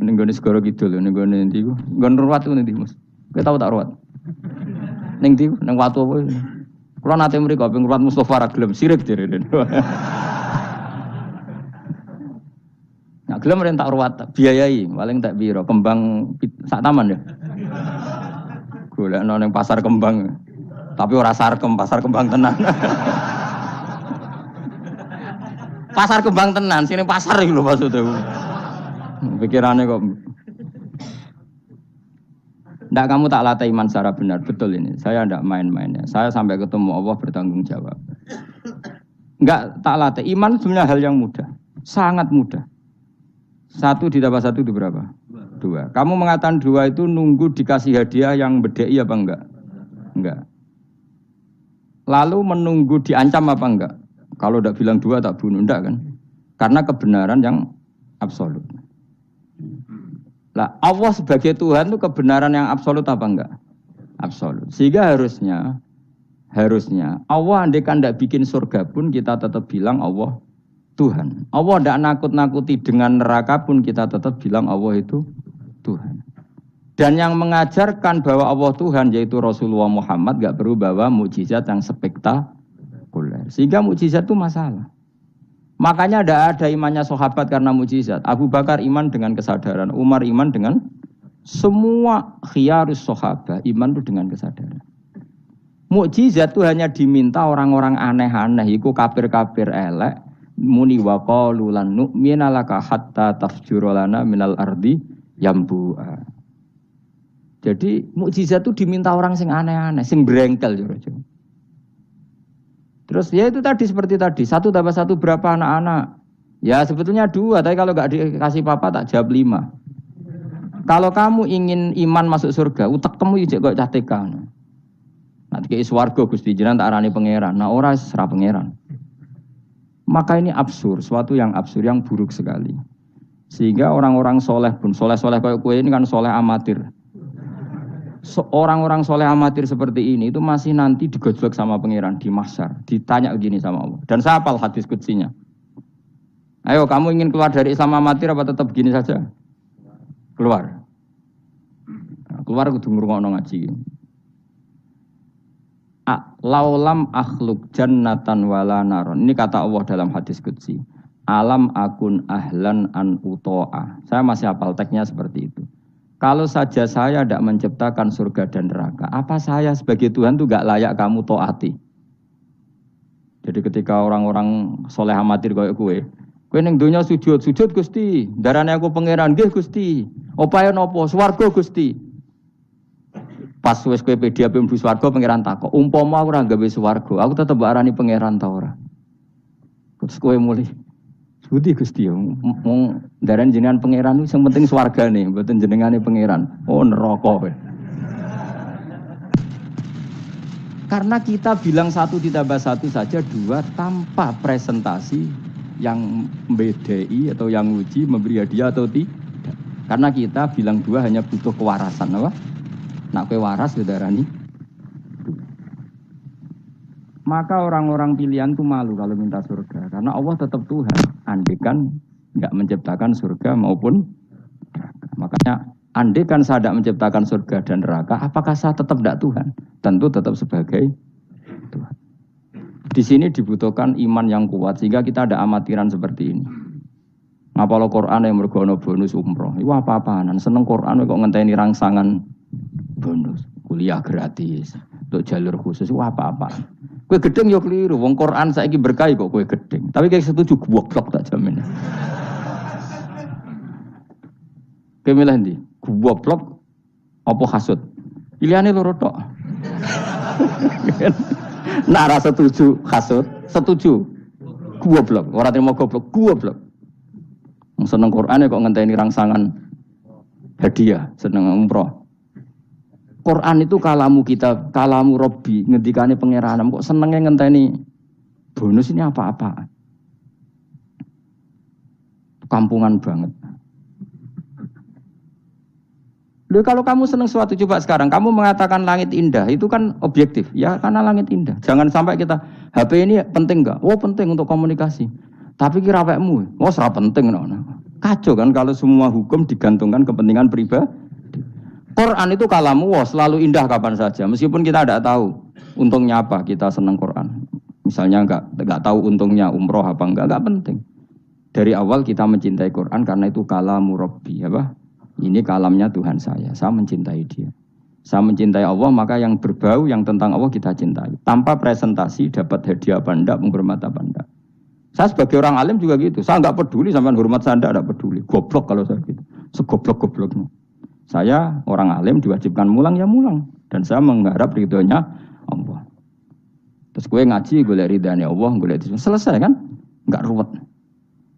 Ning gone segara kidul ning gone ndi ku? Nggon ruwat ku ndi, Mas? Kowe tau tak ruwat? Ning ndi? Ning watu apa? Kula nate mriko ping ruwat Mustofa ra gelem sirik jere. Nah, gelem ren tak ruwat biayai, paling tak piro? Kembang sak taman ya. Golekno ning pasar kembang. Tapi ora sarkem, pasar kembang tenan. Pasar kembang tenan, sini pasar iki lho maksudku. Pikirannya kok. Ndak kamu tak latih iman secara benar, betul ini. Saya ndak main-main ya. Saya sampai ketemu Allah bertanggung jawab. Enggak tak latih. Iman sebenarnya hal yang mudah, sangat mudah. 1 ditambah 1 itu berapa? 2. Kamu mengatakan 2 itu nunggu dikasih hadiah yang bedei apa enggak? Enggak. Lalu menunggu diancam apa enggak? Kalau tidak bilang 2 tak bunuh, enggak kan? Karena kebenaran yang absolut. Lah Allah sebagai Tuhan itu kebenaran yang absolut apa enggak? Absolut. Sehingga harusnya Allah andaikan tidak bikin surga pun kita tetap bilang Allah Tuhan. Allah tidak nakut-nakuti dengan neraka pun kita tetap bilang Allah itu Tuhan. Dan yang mengajarkan bahwa Allah Tuhan yaitu Rasulullah Muhammad enggak perlu bawa mukjizat yang spektakuler. Sehingga mukjizat itu masalah. Makanya tidak ada imannya sahabat karena mukjizat. Abu Bakar iman dengan kesadaran, Umar iman dengan semua khiyarus sahabat iman itu dengan kesadaran. Mukjizat itu hanya diminta orang-orang aneh-aneh, iku kafir-kafir elek, muni wa qalu lan nu'mina laka hatta tafjura lana minal ardi yambu'a. Jadi mukjizat itu diminta orang sing aneh-aneh, sing brengkel jero-jero. Terus ya itu tadi seperti tadi 1 tambah 1 berapa anak-anak? Ya sebetulnya 2, tapi kalau nggak dikasih papa tak jawab 5. Kalau kamu ingin iman masuk surga, utek kamu ijek kok cah TK. Nanti ke swarga Gusti jenengan tak arani pangeran. Nah ora serah pangeran. Maka ini absurd, suatu yang absurd yang buruk sekali. Sehingga orang-orang soleh pun soleh-soleh kayak kue ini kan soleh amatir. Orang-orang soleh amatir seperti ini itu masih nanti digojlok sama pangeran di mahsyar, ditanya begini sama Allah. Dan saya hafal hadis qudsinya. Ayo kamu ingin keluar dari Islam amatir apa tetap begini saja? Keluar. Keluar kudu ngrungokno ngaji. Laulam akhluk jannatan wala naron. Ini kata Allah dalam hadis qudsi. Alam akun ahlan an uto'a. Saya masih hafal teksnya seperti itu. Kalau saja saya tidak menciptakan surga dan neraka, apa saya sebagai Tuhan itu gak layak kamu taati? Jadi ketika orang-orang soleh amatir kayak kue ning donya sujud Gusti, darane aku pangeran nggih Gusti. Opae napa? Swarga Gusti. Pas wis kowe pedi ape mlebu swarga pangeran takok, umpama ora gawe swarga, aku tetep arani pangeran ta ora? Terus kowe mulih Budi Gusti wong ndaran jenengan pangeran itu yang penting swargane, mboten jenengane pangeran. Oh neraka. Karena kita bilang 1 ditambah 1 saja 2 tanpa presentasi yang membedai atau yang uji memberi hadiah atau tidak. Karena kita bilang 2 hanya butuh kewarasan, apa? Nak kowe waras darani. Maka orang-orang pilihan itu malu kalau minta surga. Karena Allah tetap Tuhan. Andekan enggak menciptakan surga maupun neraka. Makanya andekan saya tidak menciptakan surga dan neraka, apakah saya tetap tidak Tuhan? Tentu tetap sebagai Tuhan. Di sini dibutuhkan iman yang kuat sehingga kita ada amatiran seperti ini. Ngapalo Quran yang mergono bonus umroh. Iku apa-apaan? Seneng Quran kok ngenteni rangsangan bonus, kuliah gratis, untuk jalur khusus. Iku apa-apaan? Kowe gedeng yo keliru, wong Quran saiki berkah kok kowe gedeng. Tapi kayak setuju goblok tak jamin. Kowe milih ndi? Goblok apa hasud? Pilihane loro tok. Nah, ra setuju hasud, setuju goblok. Ora terima goblok. Wong seneng Quran kok ngenteni rangsangan hadiah, seneng umroh. Quran itu kalamu kita, kalamu Robbi, ngendikane pangeran, kok senengnya ngenteni bonus ini apa-apa. Kampungan banget. Loh, kalau kamu seneng sesuatu, coba sekarang kamu mengatakan langit indah, itu kan objektif, ya karena langit indah. Jangan sampai kita HP ini penting enggak? Oh penting untuk komunikasi. Tapi kira awakmu, oh ora penting no. Kacau kan kalau semua hukum digantungkan kepentingan pribadi. Quran itu kalamu selalu indah kapan saja. Meskipun kita tidak tahu untungnya apa kita senang Quran. Misalnya enggak tahu untungnya umroh apa enggak penting. Dari awal kita mencintai Quran karena itu kalamu Rabbi, apa? Ini kalamnya Tuhan saya mencintai dia. Saya mencintai Allah, maka yang berbau, yang tentang Allah kita cintai. Tanpa presentasi dapat hadiah apa enggak, menghormat apa enggak. Saya sebagai orang alim juga gitu. Saya enggak peduli sama hormat saya enggak peduli. Goblok kalau saya gitu. Segoblok-gobloknya. Saya orang alim diwajibkan mulang ya mulang. Dan saya mengharap ridhonya Allah. Terus gue ngaji, gue lihat ridhanya Allah, gue lihat itu. Selesai kan? Enggak ruwet.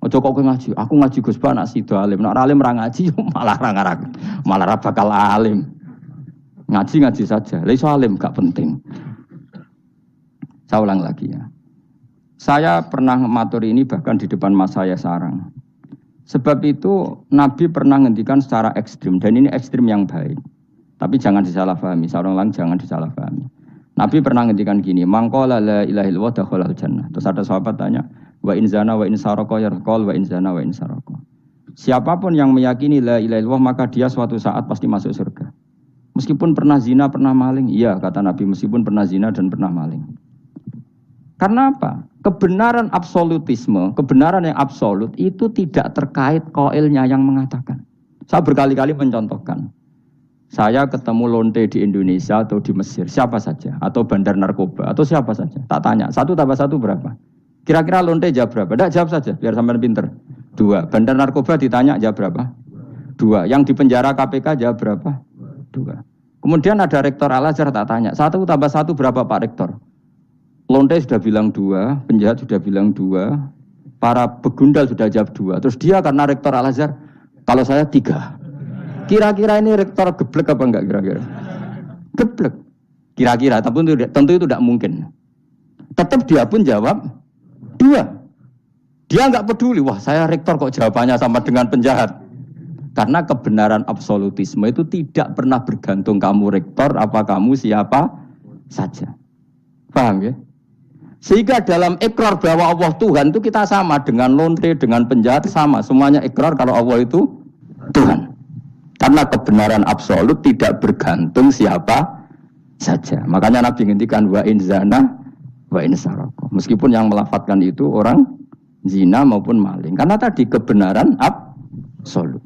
Ojo kok ngaji. Aku ngaji Gus Ba nak sida alim. Nak alim ra ngaji malah ra bakal alim. Ngaji saja. Lah iso alim gak penting. Saya ulang lagi ya. Saya pernah maturi ini bahkan di depan mas saya sarang. Sebab itu Nabi pernah ngendikan secara ekstrim dan ini ekstrim yang baik. Tapi jangan disalahpahami. Saya ulang jangan disalahpahami. Nabi pernah ngendikan gini, mangqala la ilaha illallah dakhalal jannah. Terus ada sahabat tanya, wa in zana wa in saraka yarqal wa in zana wa in saraka. Siapapun yang meyakini la ilaha illallah maka dia suatu saat pasti masuk surga. Meskipun pernah zina, pernah maling. Iya, kata Nabi, meskipun pernah zina dan pernah maling. Karena apa? Kebenaran absolutisme, kebenaran yang absolut itu tidak terkait qailnya yang mengatakan. Saya berkali-kali mencontohkan. Saya ketemu lonte di Indonesia atau di Mesir, siapa saja. Atau bandar narkoba, atau siapa saja. Tak tanya, 1 tambah 1 berapa? Kira-kira lonte jawab berapa? Tidak, jawab saja, biar sampai pinter. 2. Bandar narkoba ditanya, jawab berapa? 2. Yang di penjara KPK jawab berapa? 2. Kemudian ada rektor Al-Azhar tak tanya, 1 tambah 1 berapa Pak Rektor? Lonte sudah bilang 2, penjahat sudah bilang 2, para begundal sudah jawab 2. Terus dia karena rektor Al-Azhar, kalau saya 3. Kira-kira ini rektor geblek apa enggak kira-kira? Geblek. Kira-kira, tapi tentu itu tidak mungkin. Tetap dia pun jawab 2. Dia enggak peduli, wah saya rektor kok jawabannya sama dengan penjahat. Karena kebenaran absolutisme itu tidak pernah bergantung kamu rektor, apa kamu siapa saja. Paham ya? Sehingga dalam ikrar bahwa Allah Tuhan itu kita sama dengan lonte, dengan penjahat sama. Semuanya ikrar kalau Allah itu Tuhan. Karena kebenaran absolut tidak bergantung siapa saja. Makanya Nabi ngendikan wa in zana wa in saraka. Meskipun yang melafadzkan itu orang zina maupun maling. Karena tadi kebenaran absolut.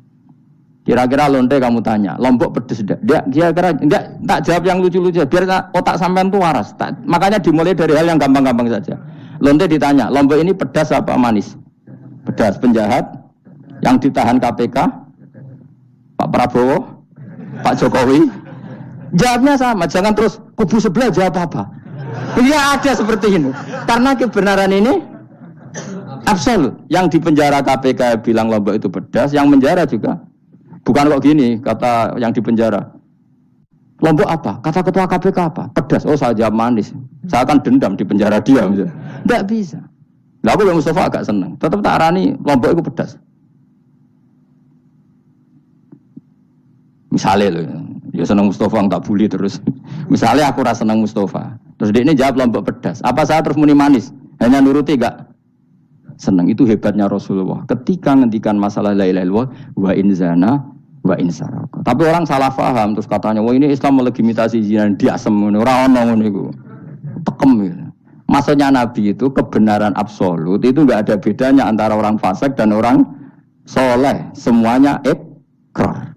Kira-kira lonte kamu tanya, Lombok pedes enggak? Dia kira enggak, tak jawab yang lucu-lucu biar otak sampean tuh waras. Makanya dimulai dari hal yang gampang-gampang saja. Lonte ditanya, Lombok ini pedas apa manis? Pedas. Penjahat yang ditahan KPK, Pak Prabowo, Pak Jokowi. Jawabnya sama, jangan terus kubu sebelah jawab apa. Iya ada seperti ini. Karena kebenaran ini absolut. Yang di penjara KPK bilang Lombok itu pedas, yang menjara juga. Bukan kok gini, kata yang di penjara. Lombok apa? Kata ketua KPK apa? Pedas. Oh saya jawab manis. Saya akan dendam di penjara dia. Tidak bisa. Lah aku yang Mustafa agak senang. Tetap tak arani Lombok itu pedas. Misalnya loh, ya senang Mustafa tak bully terus. Misalnya aku rasa senang Mustafa. Terus dia ini jawab Lombok pedas. Apa saya terus muni manis? Hanya nuruti gak? Senang. Itu hebatnya Rasulullah. Ketika ngendikan masalah la ilaha illallah wa in zana wa in saraka. Tapi orang salah paham terus katanya, wah ini Islam melegitimasi zina, diasem ora ono ngono iku. Tekem gitu. Maksudnya Nabi itu kebenaran absolut itu enggak ada bedanya antara orang fasik dan orang soleh. Semuanya ikrar.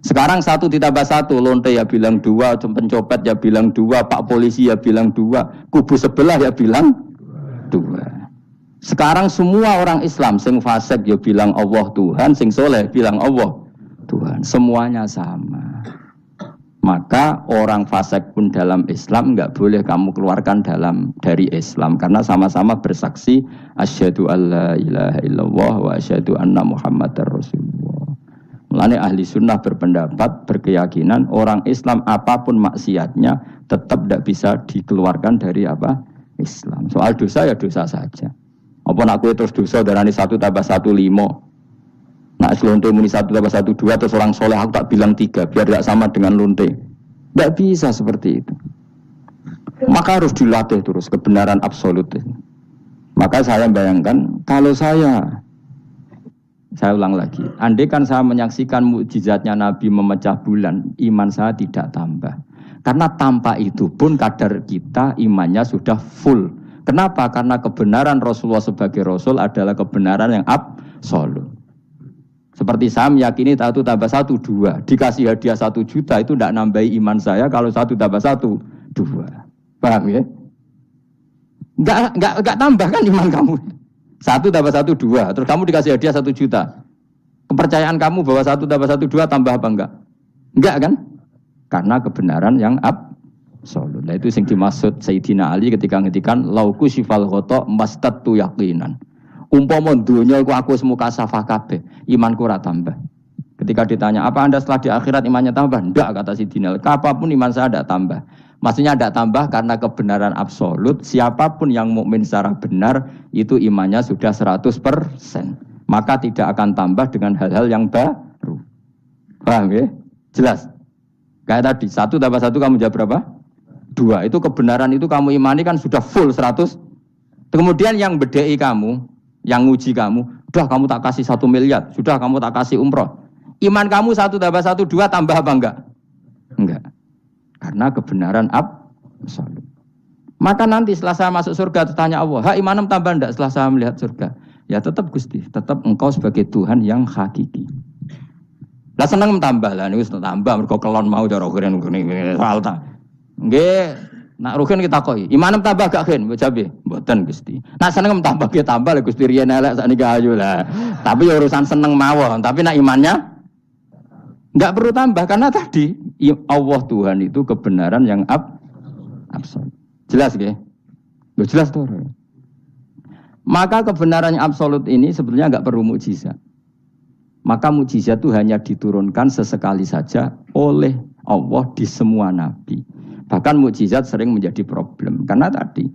Sekarang 1 ditambah 1, lonte ya bilang 2, pencopet ya bilang 2, pak polisi ya bilang 2, kubu sebelah ya bilang 2. Sekarang semua orang Islam sing fasik ya bilang Allah Tuhan, sing soleh bilang Allah Tuhan. Semuanya sama. Maka orang fasik pun dalam Islam enggak boleh kamu keluarkan dari Islam karena sama-sama bersaksi asyhadu alla ilaha illallah wa asyhadu anna muhammadar rasulullah. Mulane ahli sunnah berpendapat, berkeyakinan orang Islam apapun maksiatnya tetap tidak bisa dikeluarkan dari Islam. Soal dosa ya dosa saja. Apa nak kowe terus dosa darani 1 tambah 1 5. Nak lonte muni 1 tambah 1 2 terus orang soleh aku tak bilang 3 biar tidak sama dengan lonte. Tidak bisa seperti itu. Maka harus dilatih terus kebenaran absolut. Maka saya bayangkan kalau saya Saya ulang lagi. Andai kan saya menyaksikan mukjizatnya Nabi memecah bulan, iman saya tidak tambah. Karena tanpa itu pun kadar kita imannya sudah full. Kenapa? Karena kebenaran Rasulullah sebagai Rasul adalah kebenaran yang absolut. Seperti saya meyakini 1 tambah 1, 2. Dikasih hadiah 1 juta itu tidak nambahi iman saya kalau 1 tambah 1, 2. Paham ya? Enggak tambah kan iman kamu. 1 tambah 1, 2. Terus kamu dikasih hadiah 1 juta. Kepercayaan kamu bahwa 1 tambah 1, 2 tambah apa enggak? Enggak kan? Karena kebenaran yang absolut. Nah itu yang dimaksud Sayyidina Ali ketika ngetikan lauku sifal khoto mastatu yaqinan. Umpama dunya iku aku semuka safah kabeh, imanku ora tambah. Ketika ditanya, apa Anda setelah di akhirat imannya tambah? Enggak, kata Sayyidina Ali. Apapun iman saya tidak tambah. Maksudnya tidak tambah karena kebenaran absolut. Siapapun yang mukmin secara benar itu imannya sudah 100%. Maka tidak akan tambah dengan hal-hal yang baru. Paham ya? Jelas. Kayak tadi 1 tambah 1 kamu jawab berapa? 2. Itu kebenaran itu kamu imani kan sudah full 100. Kemudian yang bedai kamu, yang nguji kamu, udah kamu tak kasih 1 miliar, sudah kamu tak kasih umroh. Iman kamu 1 tambah 1, 2 tambah apa enggak? Enggak. Karena kebenaran absolut. Maka nanti setelah saya masuk surga tanya Allah, "Ha, imanem tambah enggak setelah saya melihat surga?" Ya tetap Gusti, tetap engkau sebagai Tuhan yang hakiki. Lah seneng tambah lah niku tambah mergo kelon mau cara keren soal ta. Nggih, nak rugen kita koi. Imanem tambah gak gen, jabe. Mboten Gusti. Nak seneng tambah ge tambah lah Gusti riyen elek sakniki ayu lah. Tapi ya urusan seneng mawon, tapi nak imannya enggak perlu tambah karena tadi Allah Tuhan itu kebenaran yang absolut. Jelas nggih? Loh jelas to. Maka kebenaran yang absolut ini sebetulnya enggak perlu mukjizat. Maka mukjizat itu hanya diturunkan sesekali saja oleh Allah di semua nabi. Bahkan mukjizat sering menjadi problem karena tadi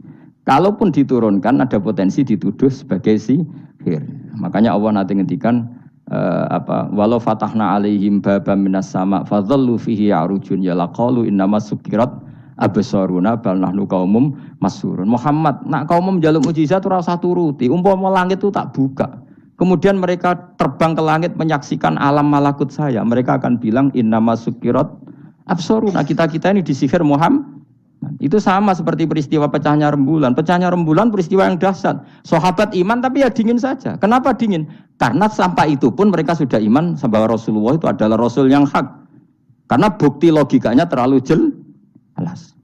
kalaupun diturunkan ada potensi dituduh sebagai sihir. Makanya Allah nanti ngendikan walau fatahna alaihim babam minas sama fadhallu fihi ya'rujun ya laqalu innama sukirat absaruna bal nahnu qaumum masurun. Muhammad nak kaum njaluk mukjizat ora usah turuti. Umpama langit itu tak buka. Kemudian mereka terbang ke langit menyaksikan alam malakut saya. Mereka akan bilang innama sukirat absaruna. Kita ini disihir Muhammad. Itu sama seperti peristiwa pecahnya rembulan. Pecahnya rembulan peristiwa yang dahsyat. Sahabat iman tapi ya dingin saja. Kenapa dingin? Karena sampai itu pun mereka sudah iman bahwa Rasulullah itu adalah Rasul yang hak. Karena bukti logikanya terlalu jelas.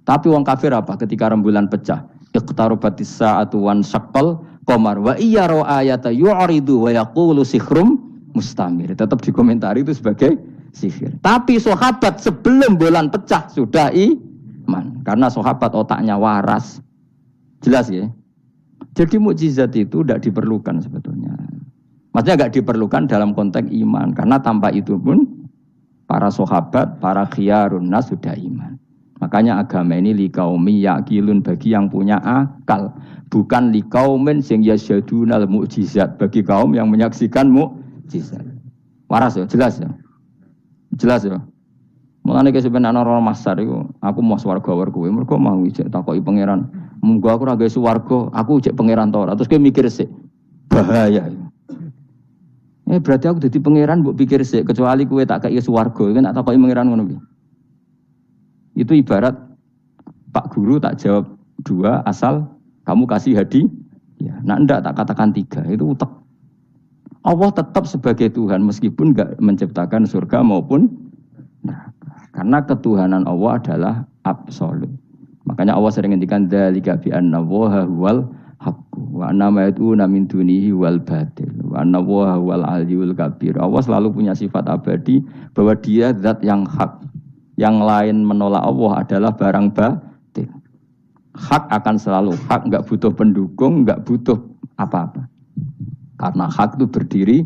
Tapi wong kafir apa ketika rembulan pecah? Iqtarubatis sa'atu wan syaqqal qamar wa iyyaru ayata yu'ridu wa yaqulu sikhrum mustamir. Tetap dikomentari itu sebagai sihir. Tapi sahabat sebelum bulan pecah sudah iman. Karena sahabat otaknya waras. Jelas ya? Jadi mukjizat itu tidak diperlukan sebetulnya. Maksudnya tidak diperlukan dalam konteks iman. Karena tanpa itu pun para sahabat, para khiyarun nas sudah iman. Makanya agama ini liqaumi yaqilun bagi yang punya akal. Bukan liqaumin sing yasyadunal mukjizat bagi kaum yang menyaksikan mukjizat. Waras ya, jelas ya. Jelas ya. Mulane ke sebenarnya orang masar itu, aku mau swarga warga, mereka mau ijek takoki pangeran. Munggo aku ora gawe swarga, aku ijek pangeran to ora. Terus kowe mikir sik. Bahaya. Berarti aku dadi pangeran mbok pikir sik, kecuali kowe tak kei swarga, kowe tak takoki pangeran ngono piye. Itu ibarat Pak Guru tak jawab 2 asal kamu kasih hadiah. Ya, nah enggak tak katakan 3, itu utek. Allah tetap sebagai Tuhan meskipun enggak menciptakan surga maupun neraka. Karena ketuhanan Allah adalah absolut. Makanya Allah sering ngendikan dzalika bi anna Allaha huwal haqqu wa anna ma yad'una min dunihi wal batil wa anna Allaha huwal aliyyul kabir. Allah selalu punya sifat abadi bahwa Dia zat yang hak. Yang lain menolak Allah adalah barang batil. Hak akan selalu hak, enggak butuh pendukung, enggak butuh apa-apa. Karena hak itu berdiri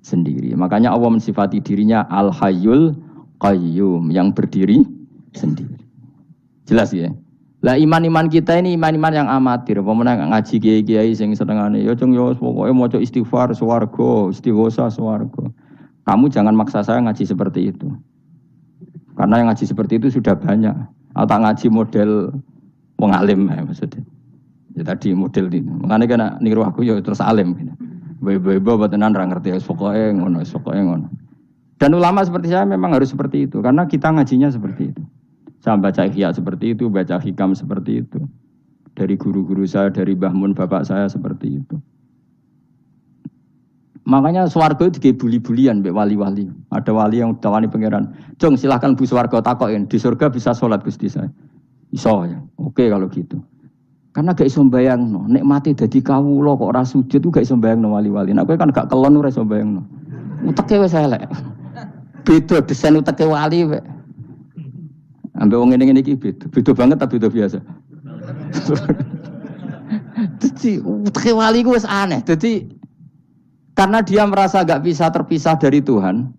sendiri. Makanya Allah mensifati dirinya Al-Hayyul Qayyum yang berdiri sendiri. Jelas ya? Lah iman-iman kita ini iman-iman yang amatir. Pemenang ngaji kiai-kiai sing setengahane ya cung yo pokoke maca istighfar swarga, istighosa swarga. Kamu jangan maksa saya ngaji seperti itu. Karena yang ngaji seperti itu sudah banyak. Atau ngaji model wong alim maksudnya. Ya tadi model ini. Makanya kena niru aku ya terus alim. Bebo tenan ra ngerti pokoke ngono, pokoke ngono. Dan ulama seperti saya memang harus seperti itu karena kita ngajinya seperti itu. Saya baca ihya seperti itu, baca hikam seperti itu. Dari guru-guru saya, dari Mbah Mun bapak saya seperti itu. Makanya swarga itu dibuli-bulian mbek wali-wali. Ada wali yang tawani pangeran, "Jong, silahkan bu swarga takokin, di surga bisa sholat Gusti saya." Iso ya. Oke kalau gitu. Karena gak iso mbayangno, nek mati dadi kawula kok ora sujud ku gak iso mbayangno wali-wali. Nek kowe kan gak kelon ora iso mbayangno. Uteke wis elek. Beda desain uteke wali wek. Ambek wong ngene-ngene iki beda. Beda banget ta beda biasa. Dadi uteke wali ku wis aneh. Dadi karena dia merasa gak bisa terpisah dari Tuhan,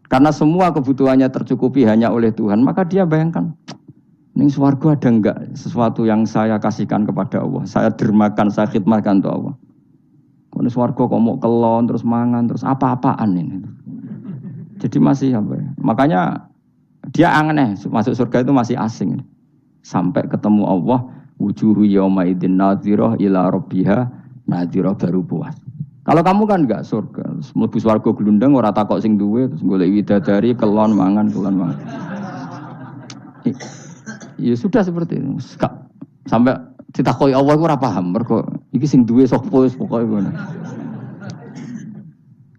karena semua kebutuhannya tercukupi hanya oleh Tuhan, maka dia bayangkan, ning swarga ada enggak sesuatu yang saya kasihkan kepada Allah, saya dermakan, saya khidmatkan untuk Allah. Kalau swarga kok mau kelon, terus mangan, terus apa-apaan ini. Jadi masih apa ya? Makanya dia aneh, masuk surga itu masih asing. Sampai ketemu Allah, wujuhu yawma idzin nadhirah ila rabbiha nadhirah baru puas. Kalau kamu kan enggak surga, mlebu swarga glundang ora takok sing duwe, terus golek widadari, kelon mangan. Ya sudah seperti itu. Sampai ditakoki Allah iku ora paham, mergo iki sing duwe sapa wis pokoke ngono.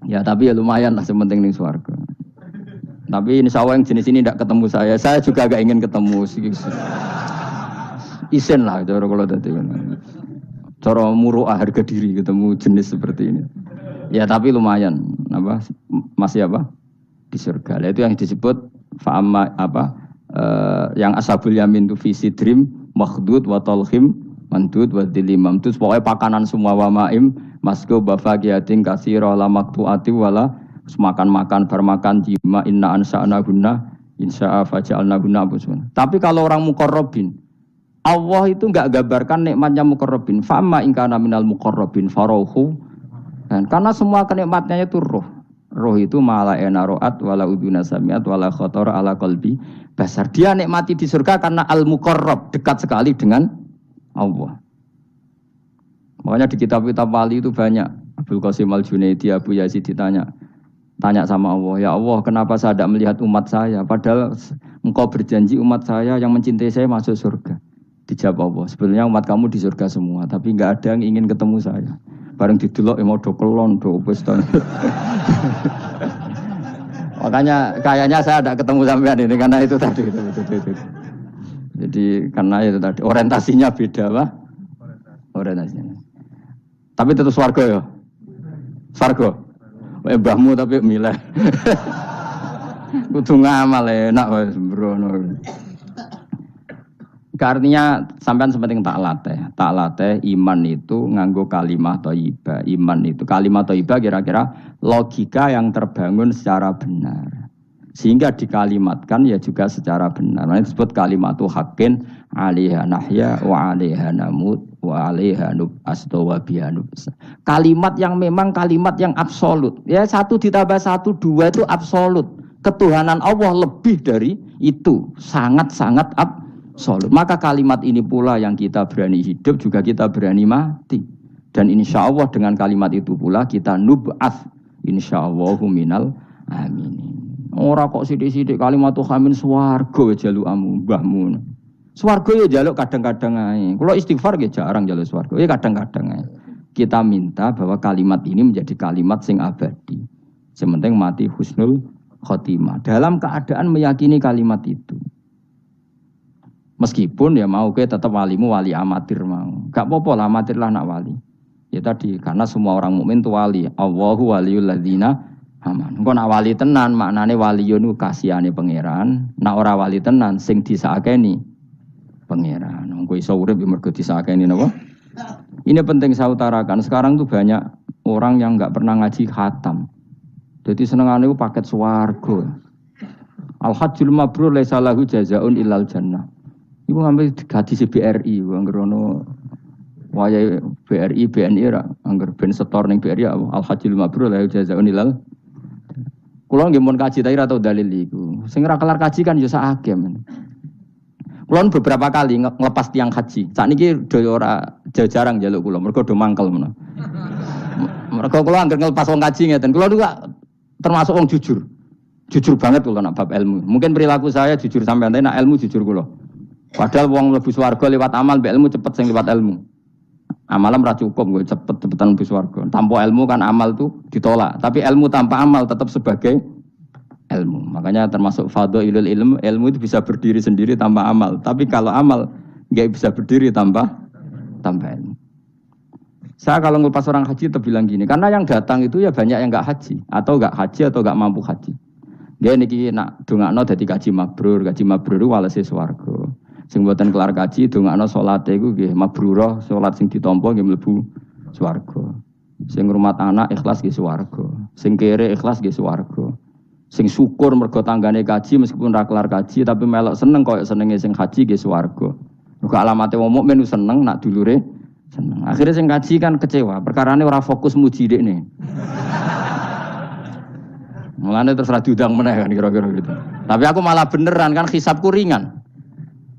Ya tapi ya lumayan lah sementing ning swarga. Tapi insyaallah yang jenis ini tidak ketemu saya juga agak ingin ketemu. Isen lah cara kalau tadi. Cara muru'ah harga diri ketemu jenis seperti ini. Ya tapi lumayan apa masih apa di surga. Itu yang disebut fa'amma apa yang ashabul yamin tu fi sidrim makhdud wa talhim mandud wa dilimam. Itu pokoknya pakanan semua wa ma'im masku bafaqiyatin katsira la maqtu'ati wala makan-makan bermakan jima inna ansa'na gunna insya'a faja'alna gunna. Tapi kalau orang muqarrabin Allah itu enggak gambarkan nikmatnya muqarrabin. Fa'amma in kana minal muqarrabin farauhu. Dan karena semua kenikmatnya itu roh. Roh itu mala ena ro'at wala uduna samiat wala khotor ala qalbi basar. Dia nikmati di surga karena al-muqarrab, dekat sekali dengan Allah. Makanya di kitab-kitab wali itu banyak. Abdul Qasim Al-Junaidi, Abu Yazid tanya sama Allah, "Ya Allah, kenapa saya tidak melihat umat saya? Padahal engkau berjanji umat saya yang mencintai saya masuk surga." Dijawab Allah, "Sebenarnya umat kamu di surga semua, tapi enggak ada yang ingin ketemu saya." Bareng didelok mau do kelon, do peston. Makanya kayaknya saya tidak ketemu sampean ini karena itu tadi. Jadi karena itu tadi orientasinya beda, Pak. Orientasinya. Tapi tetap swarga ya. Swarga. Mbahmu tapi milih. Kudu ngamal enak wis sembrono. Artinya sampean sepenting tak latih iman itu nganggo kalimat thayyibah. Iman itu kalimat thayyibah kira-kira logika yang terbangun secara benar. Sehingga dikalimatkan ya juga secara benar. Nah, disebut kalimatu haqqin 'alaiha nahya wa 'alaiha namut wa 'alaiha nub'astu wa biha nub'as. Kalimat yang memang kalimat yang absolut. Ya 1 ditambah 1 2 itu absolut. Ketuhanan Allah lebih dari itu, sangat-sangat absolut. Maka kalimat ini pula yang kita berani hidup juga kita berani mati. Dan insya Allah dengan kalimat itu pula kita nub'ats insyaallahu minal aminin. Ora kok sithik-sithik kalimat hamin swarga jalukamu mbahmu. Swarga ya jaluk kadang-kadang ae. Kula istighfar ya jarang jaluk swarga. Ya kadang-kadang ae. Kita minta bahwa kalimat ini menjadi kalimat sing abadi. Sementing mati husnul khotimah. Dalam keadaan meyakini kalimat itu. Meskipun ya mau ke tetap walimu wali amatir mau. Gak apa-apa lah amatir lah nak wali. Ya tadi karena semua orang mukmin itu wali. Allahu waliyul ladzina aman. Engko nak wali tenan maknane waliyun ku kasihane pangeran. Nak ora wali tenan sing disakeni pangeran. Engko iso urip mergo disakeni napa? Ini penting saya utarakan. Sekarang tuh banyak orang yang enggak pernah ngaji khatam. Jadi senengane ku paket swarga. Al-hajjul mabrur laisa lahu jazaa'un illal jannah. Ibu ngambil hadis BRI, anggerono wayai BRI, BNI ra, angger ben setor ning BRI al-hajjul mabrur la jazaa'un ilal. Kula nggih mun kaji ta ora tau dalil iku. Sing ora kelar kaji kan yo sak agem. Kula beberapa kali ngelepas tiang haji. Sakniki do ora jarang njaluk kula, mergo do mangkel menawa. Mergo kula anggere ngelepas wong kaji ngeten. Kula niku termasuk wong jujur. Jujur banget kula nak bab ilmu. Mungkin perilaku saya jujur sampean, tapi nak ilmu jujur kula. Padahal wong mlebu swarga lewat amal, mbek ilmu cepet sing lewat ilmu. Amalan ora cukup gue cepet-cepetan mlebu swarga. Tanpa ilmu kan amal tuh ditolak, tapi ilmu tanpa amal tetap sebagai ilmu. Makanya termasuk fadhailul ilmu itu bisa berdiri sendiri tanpa amal. Tapi kalau amal enggak bisa berdiri tanpa ilmu. Saya kalau ngelepas orang haji itu bilang gini, karena yang datang itu ya banyak yang enggak haji atau enggak mampu haji. Dia niki nak dongakno dadi kaji mabrur walese swarga. Sing mboten kelar kaji dongakno salate iku nggih mabrurah, salat sing ditampa nggih mlebu swarga. Sing ngrumat anak ikhlas nggih swarga. Sing kere ikhlas nggih swarga. Sing syukur mergo tanggane kaji meskipun ra kelar kaji tapi melok seneng koyo senenge sing haji nggih swarga. Mergo alamate wong mukmin seneng nak dulure seneng. Akhirnya sing kaji kan kecewa, perkarane ora fokus muji dekne. Mulane terus ra diundang meneh kan kira-kira gitu. Tapi aku malah beneran kan hisabku ringan.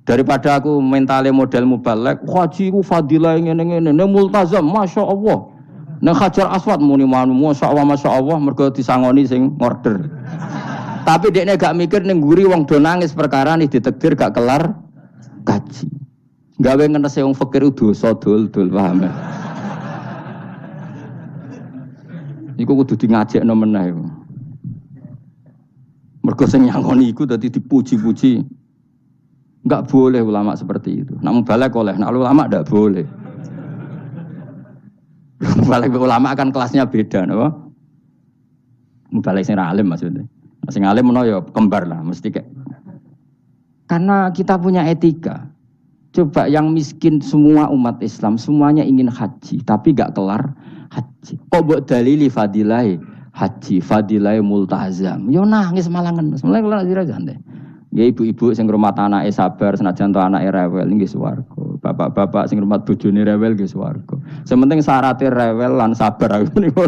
Daripada aku mentale model mubalek, haji ku fadilah ngene-ngene, nek multazam masyaallah. Nek Hajar Aswad muni masyaallah mergo disangoni sing order. Tapi dekne gak mikir ning nguri wong do nangis perkara nih ditakdir gak kelar kaji. Gawe ngenese wong fakir dosa dul-dul paham. Iku kudu di ngajekno meneh. Mergo sing nyangoni iku dadi dipuji-puji. Enggak boleh ulama seperti itu. Nak mubalek oleh, nak ulama enggak boleh. Mubalek ulama kan kelasnya beda, no? Mubalek sing alim maksudnya. Sing alim menawa ya kembar lah, mesti kayak. Karena kita punya etika. Coba yang miskin semua umat Islam semuanya ingin haji, tapi enggak kelar haji. Kok mbok dalili fadilai haji, fadilai multazam. Yo nangis malah ngenes. Mulai kula dira santai. Ya ibu-ibu sing ngrumat anake sabar senajan to anake rewel nggih swarga. Bapak-bapak sing ngrumat bojone rewel nggih swarga. Sementing syaratnya rewel lan sabar aku niku.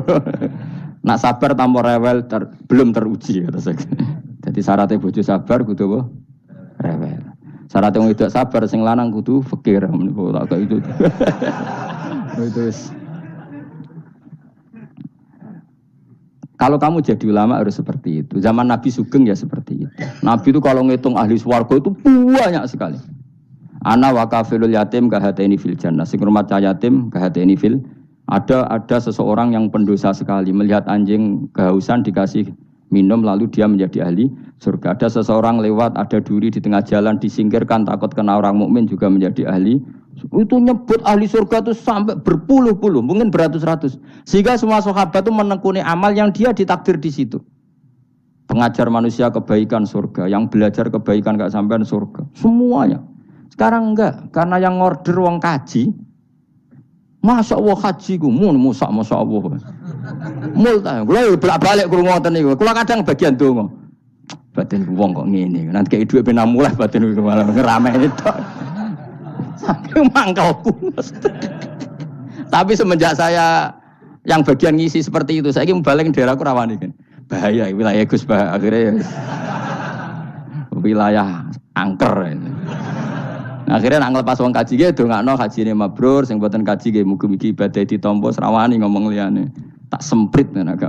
Nak sabar tanpa rewel belum teruji kata saya. Jadi syaratnya bojo sabar kudu apa? Rewel. Syarat wong wedok sabar sing lanang kudu fakir meniku tak kok itu. Itu wis. Kalau kamu jadi ulama harus seperti itu. Zaman Nabi Sugeng ya seperti itu. Nabi itu kalau ngitung ahli swarga itu banyak sekali. Ana wa kafilul yatim kahataini fil jannah. Sing rumah yatim kahataini fil. Ada seseorang yang pendosa sekali melihat anjing kehausan dikasih minum lalu dia menjadi ahli surga. Ada seseorang lewat ada duri di tengah jalan disingkirkan takut kena orang mukmin juga menjadi ahli. Itu nyebut ahli surga itu sampai berpuluh-puluh, mungkin beratus-ratus. Sehingga semua sahabat itu menekuni amal yang dia ditakdir di situ. Pengajar manusia kebaikan surga, yang belajar kebaikan gak sampean surga. Semuanya. Sekarang enggak, karena yang order wong kaji. Masya Allah haji ku, Masya Allah. Multa, kula bolak-balik krungu ngoten niku. Kula kadang bagian donga. Batin wong kok ngene. Nanti kayak dhuwit ben mulai batin iku malah ngerame itu. Saking mangkalku. Tapi semenjak saya yang bagian ngisi seperti itu, saya ingin balik ke daerahku rawani kan. Bahaya wilayah Gus bah akhirnya wilayah angker. Akhirnya nak ngelepas wong kaji ge dongakno hajine mabrur sing mboten kaji ge mugi-mugi ibadah ditampa rawani ngomong liyane. Tak semprit kan agak.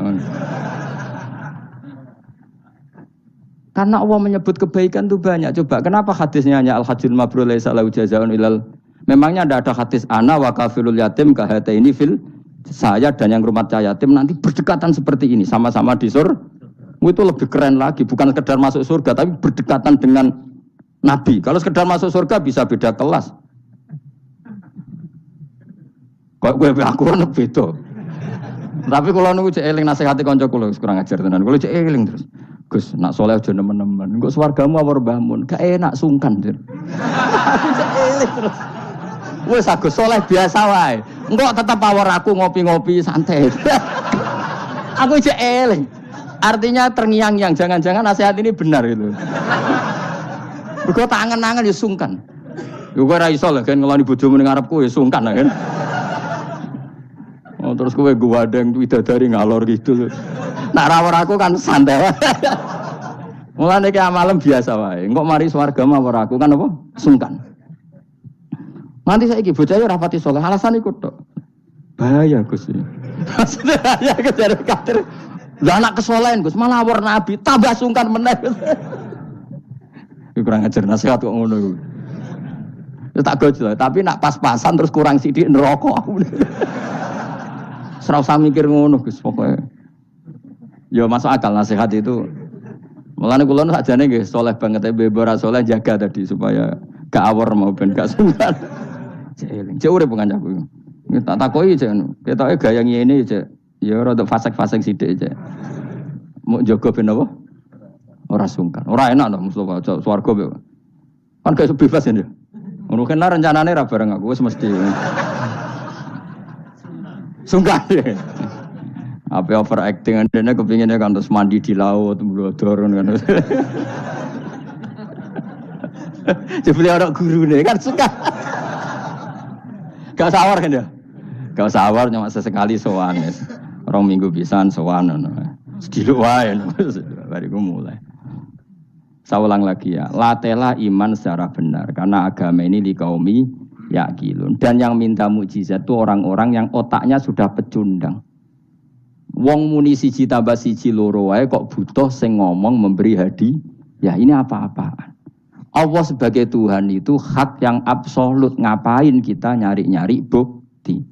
Karena Allah menyebut kebaikan itu banyak. Coba kenapa hadisnya hanya al-hajjul mabrur laisa lahu jazaa'un ilal. Memangnya tidak ada hadis ana wa kafilul yatim kahataini fil. Saya dan yang rumah yatim nanti berdekatan seperti ini sama-sama di surga. Itu lebih keren lagi, bukan sekedar masuk surga tapi berdekatan dengan Nabi. Kalau sekedar masuk surga bisa beda kelas. Kok gue aku kan beda. Tapi kalau nunggu cek eling nasihati kanca kula kurang ajar tenan. Kula cek eling terus. Gus, nak soleh aja nemen-nemen. Engko swargamu apa mbahmu? Gak enak sungkan, Dir. Cek eling terus. Wes Agus soleh biasa wae. Engko tetep awor aku ngopi-ngopi santai. Aku cek eling. Artinya terngiang-ngiang, jangan-jangan nasihat ini benar itu. Engko tak angen-angen ya sungkan. Yo kowe ra iso lho kan ngeloni bojomu ning ngarepku ya sungkan lah kan. Oh, terus kowe gwadeng widadari ngalor gitu. Nak rawor aku kan santai wae. Mulane iki amalem biasa wae. Engko mari swarga mawar aku kan apa? Sungkan. Nanti saiki bocah ora rapati saleh, alasan iku tok. Bahaya Gus. Ya kejar kader. Lah anak kesolehan Gus, malah war nabi, tambah sungkan meneh. Kurang ajar nasihat kok ngono iku. Ya tak gojo, tapi nak pas-pasan terus kurang sithik neraka aku. Ora usah mikir ngono Gus pokoke. Ya masuk akal nasihat itu. Mulane kula nu sakjane nggih saleh banget e bebo ora saleh jaga tadi supaya gak awor mau ben gak sungkan. Cek urip ngancaku. Tak takoki cek ketoke gaya ngene cek. Ya rada fasek-fasek sithik cek. Mau jaga ben apa? Ora sungkan. Ora enak to Mustofa swarga kok. Kan gak bebas ya. Ngono kan rencanane ra bareng aku wis mesti. Sungkan. Apa overacting andene kepinginnya kan terus mandi di laut, mblodor kan. Jebule ora gurune kan suka. Gak sawar kan ya? Gak sawar cuma sesekali sowan wis. 2 minggu pisan sowan ngono. Sediluk wae bariku mulai. Saya ulang lagi ya, latela iman secara benar karena agama ini liqaumi yaqilun dan yang minta mukjizat itu orang-orang yang otaknya sudah pecundang. Wong muni siji tambah siji loro wae kok butuh sing ngomong memberi hadiah. Ya ini apa-apaan. Allah sebagai Tuhan itu hak yang absolut. Ngapain kita nyari-nyari bukti?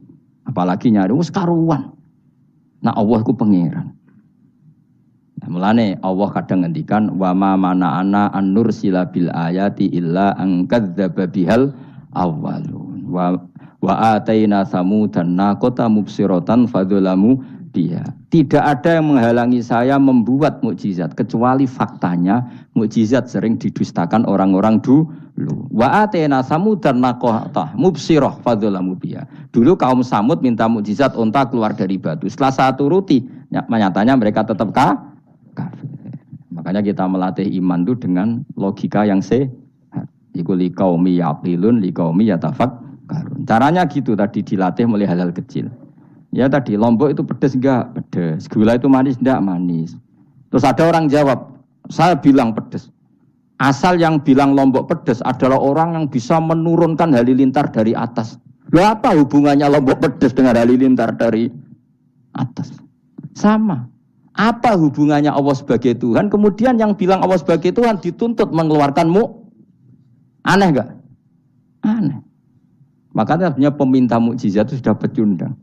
Apalagi nyari wis karuan. Nah Allah ku pangeran. Nah, mulane Allah kadang ngendikan wa ma mana'ana an nursila bil ayati illa an kadzdzaba bihal awwalun wa ataina samudan naqata mubsiratan fadzalamu dia. Tidak ada yang menghalangi saya membuat mukjizat kecuali faktanya mukjizat sering didustakan orang-orang dulu. Wa atena samudan naqata mubsirah fadzalamu biha. Dulu kaum Samud minta mukjizat unta keluar dari batu. Setelah saya turuti, nyatanya mereka tetap kafir. Makanya kita melatih iman itu dengan logika yang sehat. Iku liqaumi yaqilun liqaumi yatafakkarun. Caranya gitu tadi dilatih mulai hal-hal kecil. Ya tadi Lombok itu pedes enggak? Pedes. Gula itu manis enggak? Manis. Terus ada orang jawab, saya bilang pedes. Asal yang bilang Lombok pedes adalah orang yang bisa menurunkan halilintar dari atas. Lalu apa hubungannya Lombok pedes dengan halilintar dari atas? Sama. Apa hubungannya Allah sebagai Tuhan? Kemudian yang bilang Allah sebagai Tuhan dituntut mengeluarkanmu. Aneh enggak? Aneh. Makanya peminta mukjizat itu sudah pecundang.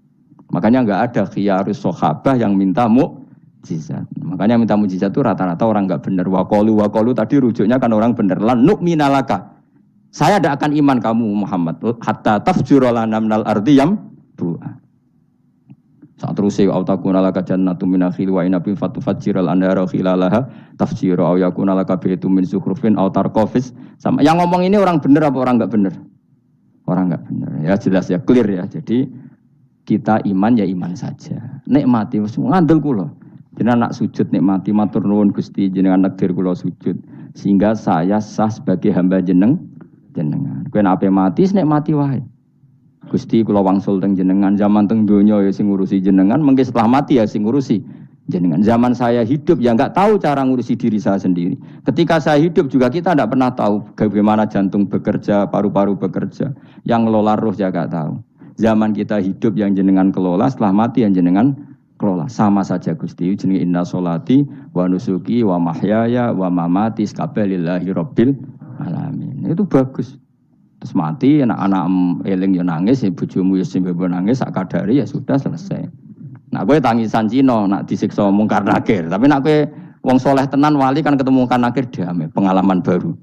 Makanya enggak ada khiyarus sahabah yang minta mukjizat. Makanya minta mukjizat itu rata-rata orang enggak benar. Waqalu tadi rujuknya kan orang benar. Lan nu'minalaka. Saya tidak akan iman kamu Muhammad hatta tafjura lana minal ardi yambu'a. Saat terus autakuna laka jannatu min akhil wa inabin fatufajjiral anhara khilalaha tafjira aw yakuna laka baitum min zukhrufin aw tarqafis. Sama yang ngomong ini orang benar apa orang enggak benar? Orang enggak benar. Ya jelas ya clear ya. Jadi kita iman ya iman saja. Nikmati wis ngandel kula. Jenengan nak sujud nikmati matur nuwun Gusti jenengan takdir kula sujud sehingga saya sah sebagai hamba jenengan. Kowe nek ape mati nikmati wae. Gusti kula wangsul teng jenengan zaman teng donya ya sing ngurusi jenengan, mengke setelah mati ya sing ngurusi jenengan. Zaman saya hidup ya enggak tahu cara ngurusi diri saya sendiri. Ketika saya hidup juga kita tidak pernah tahu bagaimana jantung bekerja, paru-paru bekerja. Yang ngelola roh ya enggak tahu. Zaman kita hidup yang jenengan kelola, setelah mati yang jenengan kelola. Sama saja Gusti, jenenge inna sholati wa nusuki wa mahyaya wa mamati lillahi rabbil alamin. Itu bagus. Terus mati anak-anak eling yo nangis, bojomu yo sing nangis sak kadare ya sudah selesai. Nak kowe tangisan Cina, nak disiksa mungkar nakir. Tapi nak kowe wong soleh tenan wali kan ketemu mungkar nakir damai, pengalaman baru.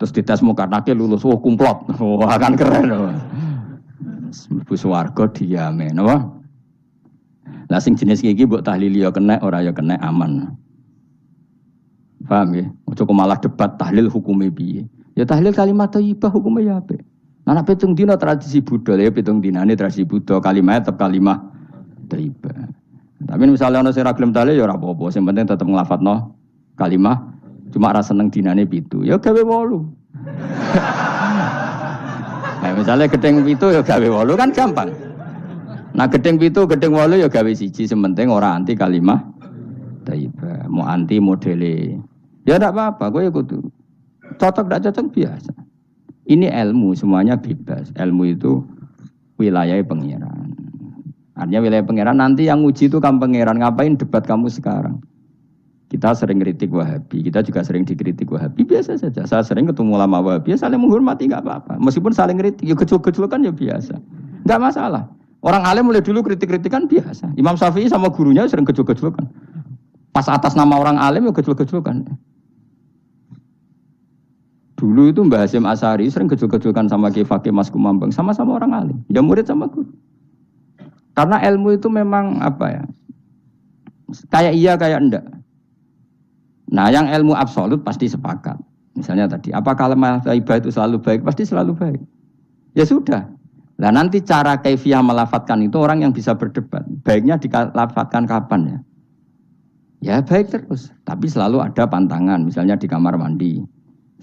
Terus dites mungkar nakir lulus, oh kumplot. Wah kan keren loh. Mlebu swarga diame, napa? Lah sing jenis iki mbok tahlili ya kena, ora ya kena aman. Paham ya? Ojo malah debat tahlil hukume piye. Ya tahlil kalimat thayyibah hukume ya apik. Anak pitung dina tradisi Buddha ya pitung dinane tradisi Buddha kalimat tetap kalimah thayyibah. Tapi misalnya ana sing ra gelem tahlil ya ora apa-apa, sing penting tetep nglafatno kalimah. Cuma ra seneng dinane 7. Ya gawe 8. Nah, misalnya gedeng 7 ya gawe 8 kan gampang. Nah gedeng 7, gedeng 8 ya gawe 1, sementing ora anti kalimah thayyibah, mau anti modele. Ya enggak apa-apa, kowe kudu cocok enggak cocok biasa. Ini ilmu semuanya bebas. Ilmu itu wilayah pengiran. Artinya wilayah pangeran, nanti yang uji itu kamu pangeran, ngapain debat kamu sekarang? Kita sering kritik Wahabi, kita juga sering dikritik Wahabi, biasa saja. Saya sering ketemu ulama Wahabi, saling menghormati nggak apa-apa. Meskipun saling kritik, ya gejol-gejolkan ya biasa, nggak masalah. Orang alim mulai dulu kritik-kritikan biasa. Imam Syafi'i sama gurunya sering gejol-gejolkan. Pas atas nama orang alim ya gejol-gejolkan. Dulu itu Mbah Hasyim Asy'ari sering gejol-gejolkan sama Ki Fakih Mas Kumambang, sama-sama orang alim, ya murid sama guru. Karena ilmu itu memang apa ya? Kayak iya kayak enggak. Nah, yang ilmu absolut pasti sepakat. Misalnya tadi, apakah lemah taibah itu selalu baik? Pasti selalu baik. Ya sudah. Nah, nanti cara kaifiyah melafatkan itu orang yang bisa berdebat. Baiknya dilafatkan kapan ya? Ya baik terus. Tapi selalu ada pantangan. Misalnya di kamar mandi,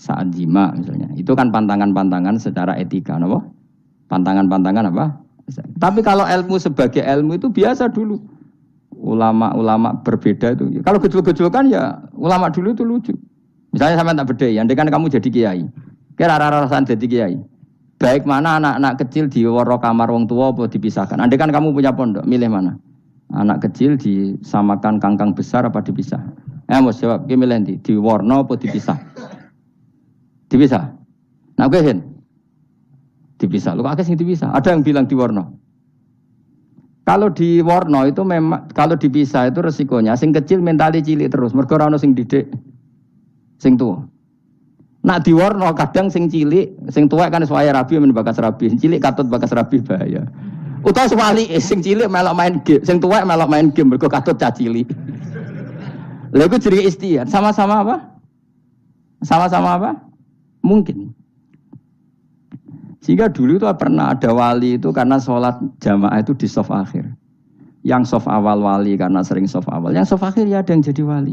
saat jima misalnya. Itu kan pantangan-pantangan secara etika. Apa? Pantangan-pantangan apa? Tapi kalau ilmu sebagai ilmu itu biasa dulu. Ulama-ulama berbeda itu. Kalau gejol-gejolkan ya ulama dulu itu lucu. Misalnya sama tak beda, andai kan kamu jadi kiai. Kira rara-rasan jadi kiai. Baik mana anak-anak kecil di waro kamar wong tua apa dipisahkan. Andai kan kamu punya pondok, milih mana? Anak kecil disamakan kangkang besar apa dipisah? Mas jawab, milih nanti di warna apa dipisah? Dipisah. Nah, oke Hen. Dipisah. Lu kakek sing dipisah. Ada yang bilang di warna. Kalau di warna itu memang kalau dipisah itu resikonya sing kecil mentali cilik terus mergo ora ono sing didik sing tuwa. Nak di warna kadang sing cilik, sing tuwa kan suwaya rabi men bakas rabi, cilik katut bakas rabi bahaya. Utawa swali sing cilik melok main game, sing tuwa melok main game mergo katut cah cilik. Lha iku jenenge istiad, sama-sama apa? Sama-sama apa? Mungkin. Sehingga dulu itu pernah ada wali itu karena sholat jamaah itu di shaf akhir. Yang shaf awal wali karena sering shaf awal. Yang shaf akhir ya ada yang jadi wali.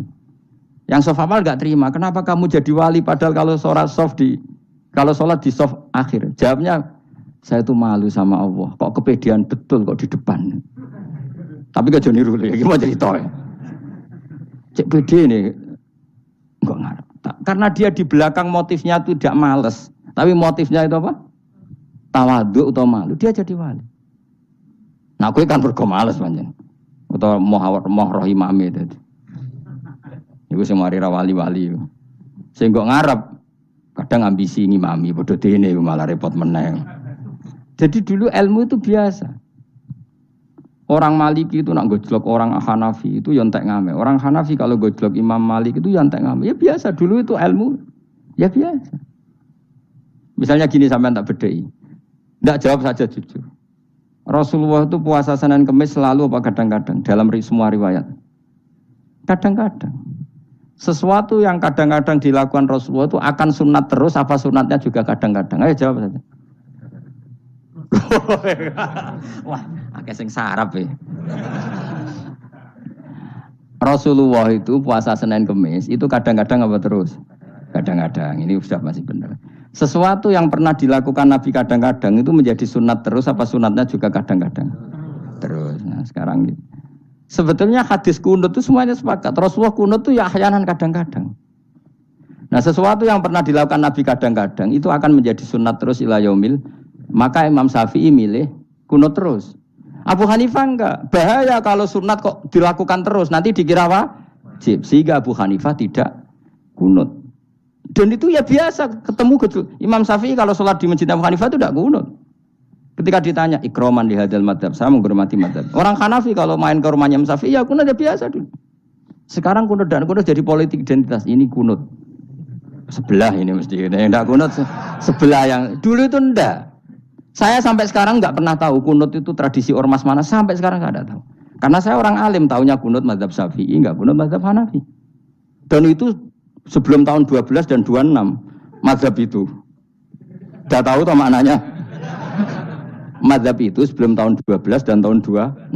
Yang shaf awal nggak terima. Kenapa kamu jadi wali padahal kalau sholat di shaf akhir? Jawabnya, saya itu malu sama Allah. Kok kepedean betul kok di depan. Tapi gak jadi niru ya. Gimana cerita ya? Cek pede nih. Enggak ngarep. Karena dia di belakang motifnya itu tidak males. Tapi motifnya itu apa? Tawaduk atau malu, dia jadi wali. Nah, aku kan bergomales panjang. Atau moh roh imame tadi. Iku sing mari ra wali-wali. Sing kok ngarep kadang ambisi ngimami padha dene malah repot meneh. Jadi dulu ilmu itu biasa. Orang Maliki itu nak gojlok orang Hanafi itu ya entek ngame. Orang Hanafi kalau gojlok Imam Malik itu ya entek ngame. Ya biasa dulu itu ilmu. Ya biasa. Misalnya gini sampean tak bedhei. Tidak jawab saja jujur. Rasulullah itu puasa Senin Kemis selalu apa kadang-kadang dalam semua riwayat. Kadang-kadang. Sesuatu yang kadang-kadang dilakukan Rasulullah itu akan sunat terus apa sunatnya juga kadang-kadang. Ayo jawab saja. Wah, akeh sing sarap ya. Rasulullah itu puasa Senin Kemis itu kadang-kadang apa terus? Kadang-kadang. Ini sudah masih benar. Sesuatu yang pernah dilakukan Nabi kadang-kadang itu menjadi sunat terus apa sunatnya juga kadang-kadang terus. Nah sekarang gitu. Sebetulnya hadis kunut itu semuanya sepakat. Rasulullah kunut itu ya ahyanan kadang-kadang. Nah sesuatu yang pernah dilakukan Nabi kadang-kadang itu akan menjadi sunat terus ila yaumil. Maka Imam Syafi'i milih kunut terus. Abu Hanifah enggak. Bahaya kalau sunat kok dilakukan terus. Nanti dikira wajib. Sehingga Abu Hanifah tidak kunut. Dan itu ya biasa ketemu gitu. Imam Syafi'i kalau sholat di Masjid Abu Hanifah itu tidak kunut. Ketika ditanya ikroman di hadal madhab, saya menghormati madhab. Orang Hanafi kalau main ke rumahnya Imam Syafi'i ya kunut ya biasa dulu. Sekarang kunut dan kunut jadi politik identitas. Ini kunut sebelah ini mesti. Yang tidak kunut sebelah yang dulu itu enggak. Saya sampai sekarang nggak pernah tahu kunut itu tradisi ormas mana. Sampai sekarang nggak ada tahu. Karena saya orang alim tahunya kunut madhab Syafi'i, nggak kunut madhab Hanafi. Dan itu sebelum tahun 12 dan 26 mazhab itu. Sudah tahu toh maknanya? Mazhab itu sebelum tahun 12 dan tahun 26.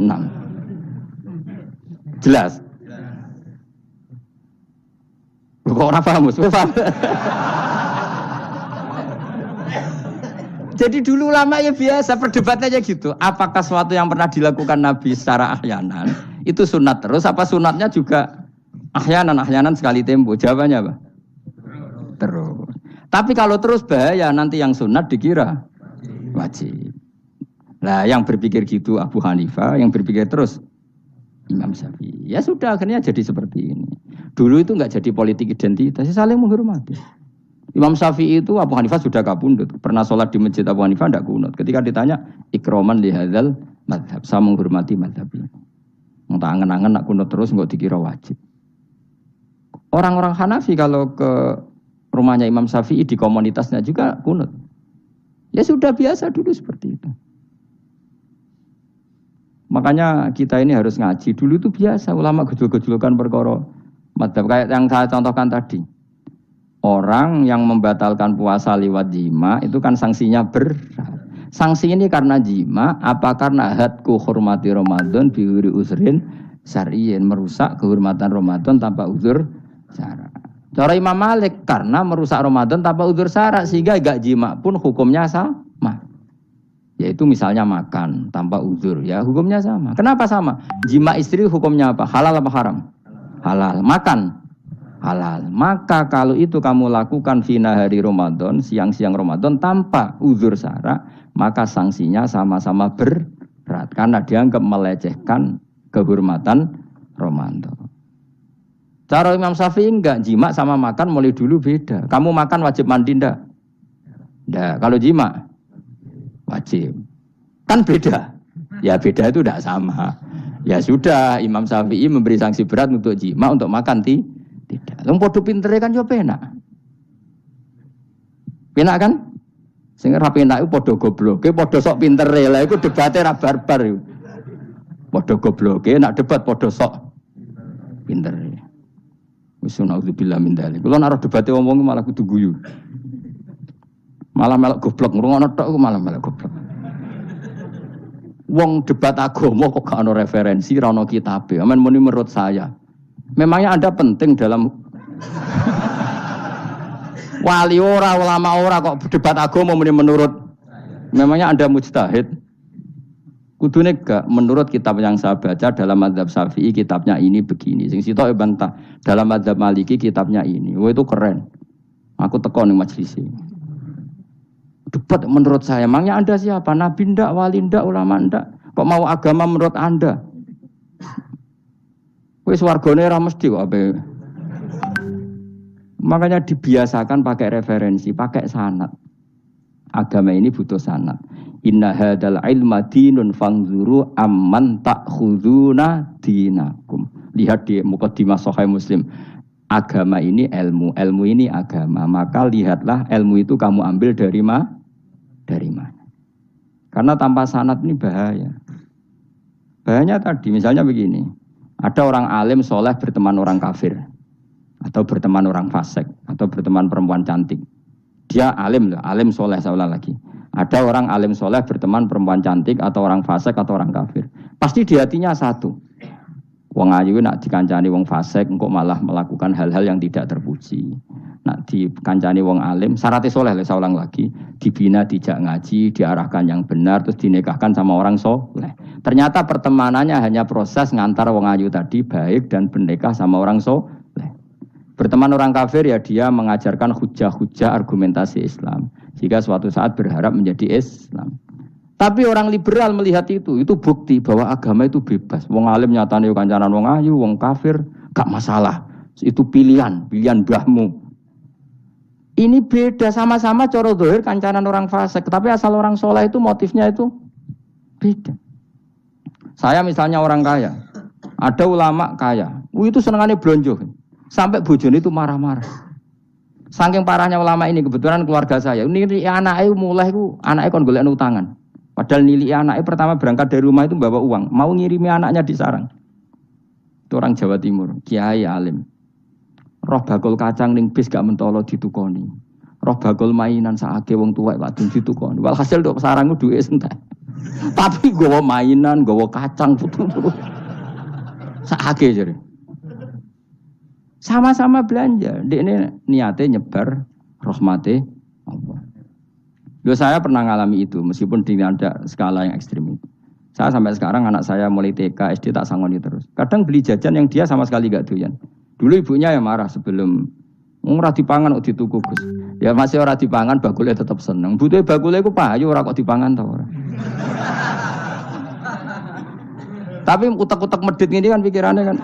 Jelas? Kok orang paham? Paham? Jadi dulu lama ya biasa perdebatannya gitu. Apakah sesuatu yang pernah dilakukan Nabi secara ahyanan itu sunat terus apa sunatnya juga ahyanan sekali tempo? Jawabannya apa? Terus. Tapi kalau terus bahaya nanti yang sunat dikira wajib. Lah yang berpikir gitu Abu Hanifah, yang berpikir terus Imam Syafi'i. Ya sudah akhirnya jadi seperti ini. Dulu itu enggak jadi politik identitas, saling menghormati. Imam Syafi'i itu Abu Hanifah sudah kabundut. Pernah sholat di masjid Abu Hanifah tidak kunut. Ketika ditanya ikroman lihadzal madhab, saya menghormati madhab ini. Entah angen-angen nak kunut terus enggak dikira wajib. Orang-orang Hanafi kalau ke rumahnya Imam Syafi'i di komunitasnya juga kunut. Ya sudah biasa dulu seperti itu. Makanya kita ini harus ngaji. Dulu itu biasa ulama gejol-gejolkan perkara madhab. Kayak yang saya contohkan tadi. Orang yang membatalkan puasa lewat jima itu kan sanksinya berat. Sanksi ini karena jima, apa karena hadku hormati Ramadan biwiri usrin syar'iyyin, merusak kehormatan Ramadan tanpa uzur syara'. Cara Imam Malik karena merusak Ramadan tanpa uzur syara' sehingga gak jima pun hukumnya sama. Yaitu misalnya makan tanpa uzur ya hukumnya sama. Kenapa sama? Jima istri hukumnya apa? Halal apa haram? Halal. Makan halal. Maka kalau itu kamu lakukan fina hari Ramadan, siang-siang Ramadan tanpa uzur syara', maka sanksinya sama-sama berat karena dianggap melecehkan kehormatan Ramadan. Cara Imam Syafi'i enggak, jima sama makan mulai dulu beda. Kamu makan wajib mandi enggak? Enggak. Kalau jima wajib. Kan beda. Ya beda itu enggak sama. Ya sudah, Imam Syafi'i memberi sanksi berat untuk jima, untuk makan tidak. Wong padha pintere kan yo penak. Penak kan? Sing ora penak iku padha gobloke, padha sok pintere. Lah iku debate ra barbar iku. Padha gobloke, nak debat padha sok pintere. Wis naudzubillah min dzalik. Kulo nek debate wong malah kudu guyu. Malah melok goblok, ngrungokno tok malah melok goblok. Wong debat agama kok gak ono referensi, ra ono kitabe. Amen muni menurut saya. Memangnya Anda penting dalam wali ora, ulama ora kok debat agama muni menurut. Memangnya Anda mujtahid? Kudune gak menurut kitab yang saya baca dalam mazhab Syafi'i kitabnya ini begini. Sing sitok bantah dalam mazhab Maliki kitabnya ini. Wah itu keren. Aku teko ning majelis. Debat menurut saya. Emangnya Anda siapa? Nabi ndak, wali ndak, ulama ndak? Kok mau agama menurut Anda? Wis wargane ora mesti kok ape. Makanya dibiasakan pakai referensi, pakai sanad. Agama ini butuh sanad. Inna hadzal ilma dinun fanzuru amman ta'khuduna dinakum. Lihat di muqaddimah Sahih Muslim. Agama ini ilmu, ilmu ini agama. Maka lihatlah ilmu itu kamu ambil dari mana? Karena tanpa sanad ini bahaya. Bahayanya tadi misalnya begini. Ada orang alim soleh berteman orang kafir. Atau berteman orang fasik. Atau berteman perempuan cantik. Dia alim loh, alim soleh saya ulang lagi. Ada orang alim soleh berteman perempuan cantik atau orang fasik atau orang kafir. Pasti di hatinya satu. Wong ayu nak dikancani wong fasik, engkau malah melakukan hal-hal yang tidak terpuji. Nak dikancani wong alim, syaratnya soleh, saya ulang lagi. Dibina, dijak ngaji, diarahkan yang benar, terus dinikahkan sama orang soleh. Ternyata pertemanannya hanya proses ngantar wong ayu tadi baik dan bernikah sama orang soleh. Berteman orang kafir ya dia mengajarkan hujah-hujah argumentasi Islam. Jika suatu saat berharap menjadi Islam. Tapi orang liberal melihat itu bukti bahwa agama itu bebas. Wong alim nyatane kancanan wong ayu, wong kafir, gak masalah. Itu pilihan mbahmu. Ini beda, sama-sama cara zahir kancanan orang fasik, tapi asal orang soleh itu motifnya itu beda. Saya misalnya orang kaya, ada ulama kaya, itu senengannya blonjo. Sampai bojone itu marah-marah. Saking parahnya ulama ini, kebetulan keluarga saya. Ini anaknya mulai itu, anaknya kon golek utangan. Padahal nilai anaknya pertama berangkat dari rumah itu bawa uang. Mau ngirimi anaknya di sarang. Itu orang Jawa Timur, kiai alim. Roh bakul kacang ning bis gak mentolo ditukoni. Roh bakul mainan saake wong tuwek wadon ditukoni. Walhasil nduk sarang ku duwe entek. Tapi gowo mainan, gowo kacang putu-putu. Saake jare. Sama-sama belanja. Ini niatnya nyebar rahmati Allah. Saya pernah ngalami itu, meskipun tidak ada skala yang ekstrim itu. Saya sampai sekarang anak saya mulai TK, SD tak sangoni terus. Kadang beli jajan yang dia sama sekali gak doyan. Dulu ibunya yang marah sebelum ora dipangan kok dituku Gus. Ya masih ora dipangan, bakule tetap seneng. Butuhe bakule ku payu ora kok dipangan ta ora. Tapi utek-utek medit ini kan pikirannya kan.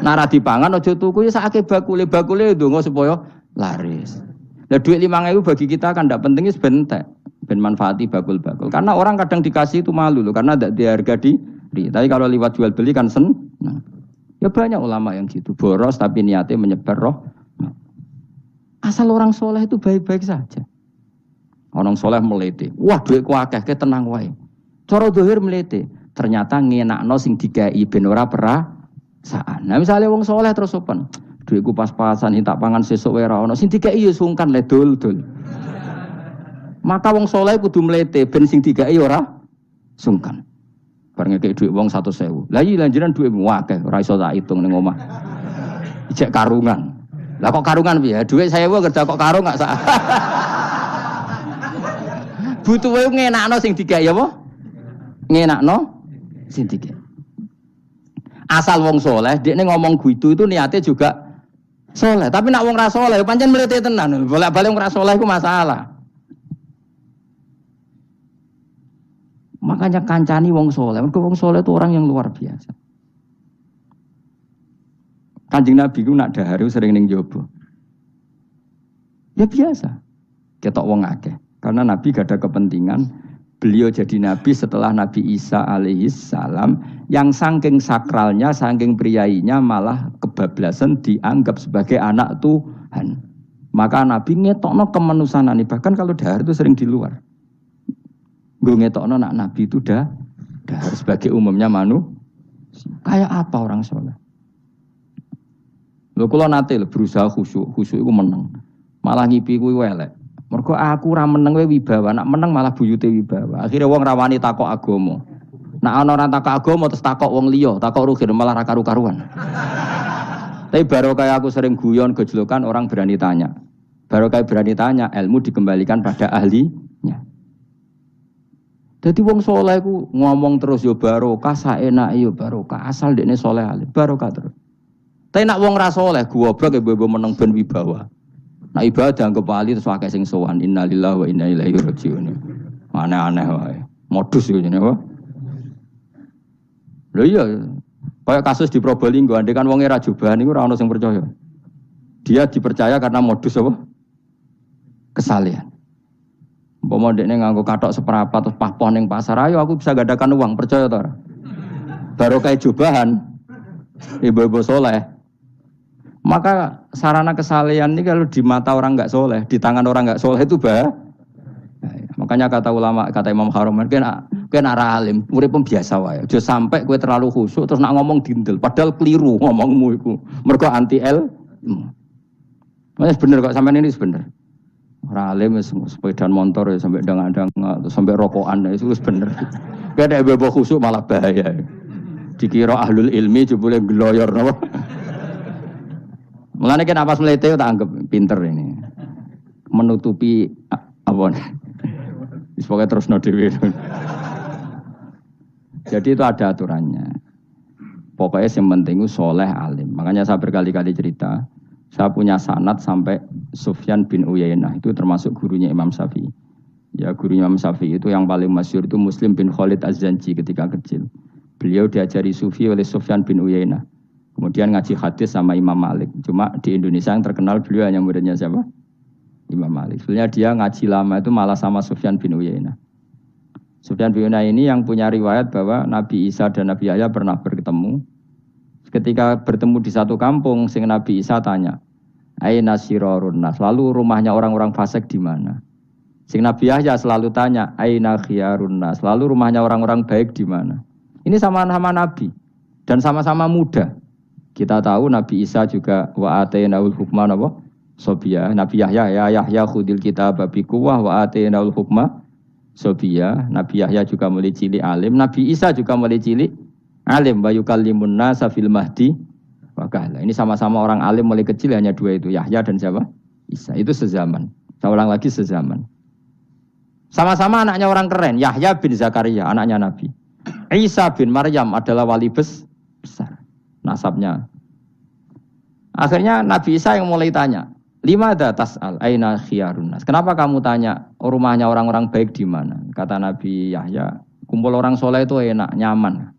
Nara dipangan aja tuku ya sakake bakule ndonga supaya laris. Lah duit 5.000 bagi kita kan ndak penting wis bentek. Ben manfaati bakul-bakul. Karena orang kadang dikasih itu malu loh karena ndak diharga diri. Tapi kalau liwat jual beli kan senang. Ya banyak ulama yang gitu, boros tapi niatnya menyebar roh. Asal orang soleh itu baik-baik saja. Orang soleh melete, wah duitku akeh, tenang wae. Cara dohir melete, ternyata ngenakno sing dikai ben ora perasaan. Nah misalnya wong soleh terus sopan, duitku pas-pasan tak pangan sesuk wae ora ono, sing dikai ya sungkan le dul-dul. Maka wong soleh kudu melete ben sing dikai ora sungkan. Bareng ngekek duit wong 100.000. Lah iya lanjuran duitmu akeh, ora iso tak hitung ning omah. Ijek karungan. Lah kok karungan piye? Duit 1.000 kerja kok karung gak sak. Butuh wae ngenakno sing digawe apa? Ngenakno sing digawe. Asal wong soleh, dekne ngomong gitu itu niatnya juga soleh. Tapi nak wong ra soleh pancen mlete tenan. Bolak-balik wong ra soleh iku masalah. Makanya kancani wong soleh. Mergo wong soleh itu orang yang luar biasa. Kanjeng Nabi ku nak dahar sering ning njaba. Ya biasa. Ketok wong akeh. Karena Nabi gak ada kepentingan beliau jadi Nabi setelah Nabi Isa alaihi salam yang saking sakralnya, saking priainya malah kebablasan dianggap sebagai anak Tuhan. Maka Nabi ngetokno kemanusiaan. Bahkan kalau dahar itu sering di luar. Gue ngetokno nak Nabi itu dahar sebagai umumnya kayak apa orang soleh. Lho kula nate berusaha khusyuk iku meneng. Malah ngipi kuwi elek. Mergo aku ora meneng wae wibawa, nak meneng malah buyute wibawa. Akhire wong rawani takok agama. Nak ana ora takok agama terus takok wong liya, takok rugi malah ra karu-karuan. Tapi baru kayak aku sering guyon gejlokan orang berani tanya. Baru kayak berani tanya, ilmu dikembalikan pada ahlinya. Jadi wong soleh ku ngomong terus yo barokah, saenake yo barokah, asal dekne soleh alim, barokah terus. Tapi nak wong ra soleh goblok ya mbok meneng ben wibawa. Nak ibadah anggap wali terus akeh sing sowan, innalillahi wa inna ilaihi rajiun. Aneh-aneh wae. Modus yo jenenge apa? Lho iya, kayak kasus di Probolinggo, andai kan wonge ra jubahan iku ora ono sing percaya. Dia dipercaya karena modus apa? Kesalehan. Umpama dekne nganggo kathok seprapat terus pahpoh ning pasar, ayo aku bisa gadakan uang, percaya ta ora? Baru kayak jubahan ibu-ibu soleh. Maka sarana kesalehan ini kalau di mata orang enggak soleh, di tangan orang enggak soleh itu bah. Makanya kata ulama, kata Imam Haromen, kena alim, urip biasa wae. Aja sampai kowe terlalu khusyuk terus nak ngomong dindel, padahal keliru ngomongmu iku. Mergo anti ilmu. Mas bener kok sampean ini bener. Ora alim wis sepeda motor ya sampai dang-dang sampai rokokan itu wis bener. Kowe nek bebo khusyuk malah bahaya. Dikira ahlul ilmi jebule gloyor napa. Mulane kan apa melete tak anggap pinter ini. Menutupi apa. Wis pokoke terusno dhewe. Jadi itu ada aturannya. Pokoknya yang penting itu soleh alim. Makanya saya berkali-kali cerita, saya punya sanad sampai Sufyan bin Uyainah, itu termasuk gurunya Imam Syafi'i. Ya gurunya Imam Syafi'i itu yang paling masyhur itu Muslim bin Khalid Az-Zanji ketika kecil. Beliau diajari sufi oleh Sufyan bin Uyainah. Kemudian ngaji hadis sama Imam Malik. Cuma di Indonesia yang terkenal beliau hanya muridnya siapa? Imam Malik. Sebenarnya dia ngaji lama itu malah sama Sufyan bin Uyainah. Sufyan bin Uyainah ini yang punya riwayat bahwa Nabi Isa dan Nabi Yahya pernah bertemu. Ketika bertemu di satu kampung, sing Nabi Isa tanya, "Aina sirarun nas?" Lalu rumahnya orang-orang fasik di mana? Sing Nabi Yahya selalu tanya, "Aina khiyarun nas?" Lalu rumahnya orang-orang baik di mana? Ini sama-sama Nabi dan sama-sama muda. Kita tahu Nabi Isa juga wa atainaul hukma napa? Sobia. Nabi Yahya ya Yahya khudil kitab bi quwwah wa atainaul hukma sobia. Nabi Yahya juga mulai cilik alim, Nabi Isa juga mulai cilik alim, wa yukallimun nasa fil mahdi wa kahla. Ini sama-sama orang alim mulai kecil, hanya dua itu, Yahya dan siapa? Isa. Itu sezaman. Saya ulang lagi sezaman. Sama-sama anaknya orang keren, Yahya bin Zakaria, anaknya Nabi. Isa bin Maryam adalah wali besar nasabnya. Akhirnya Nabi Isa yang mulai tanya, Limadza tas'al aina khiyarun nas? Kenapa kamu tanya rumahnya orang-orang baik di mana? Kata Nabi Yahya, kumpul orang soleh itu enak, nyaman.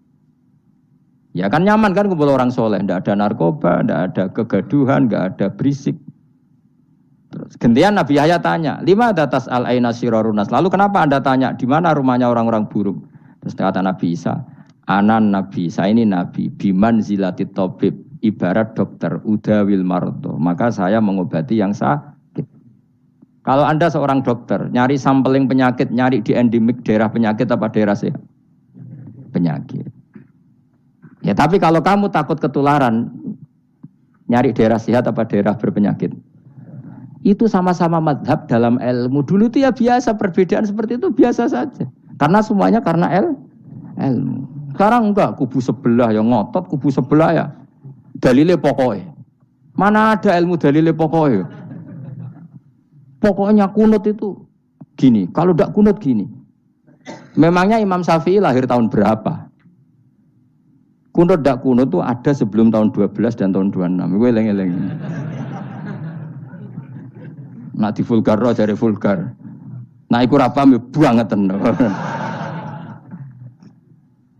Ya kan nyaman kan kumpul orang soleh, tidak ada narkoba, tidak ada kegaduhan, tidak ada berisik. Terus gantian Nabi Yahya tanya, limadza tas'al aina syirarun nas? Lalu kenapa Anda tanya di mana rumahnya orang-orang buruk? Terus kata Nabi Isa, anan Nabi, saya ini Nabi, biman zilatit tabib. Ibarat dokter udawil marto, maka saya mengobati yang sakit. Kalau Anda seorang dokter, nyari sampling penyakit, nyari di endemik daerah penyakit apa daerah sehat? Penyakit. Ya tapi kalau kamu takut ketularan, nyari daerah sehat apa daerah berpenyakit? Itu sama-sama madhab dalam ilmu. Dulu itu ya biasa, perbedaan seperti itu biasa saja. Karena semuanya karena ilmu. Sekarang enggak, kubu sebelah yang ngotot, kubu sebelah ya dalile pokoknya. Mana ada ilmu dalile pokoknya? Pokoknya kunut itu gini, kalau tidak kunut gini. Memangnya Imam Syafi'i lahir tahun berapa? Kunut tidak kunut itu ada sebelum tahun 12 dan tahun 26. Gue eleng-eleng. Nak di vulgar roh dari vulgar. Nah iku ra paham banget.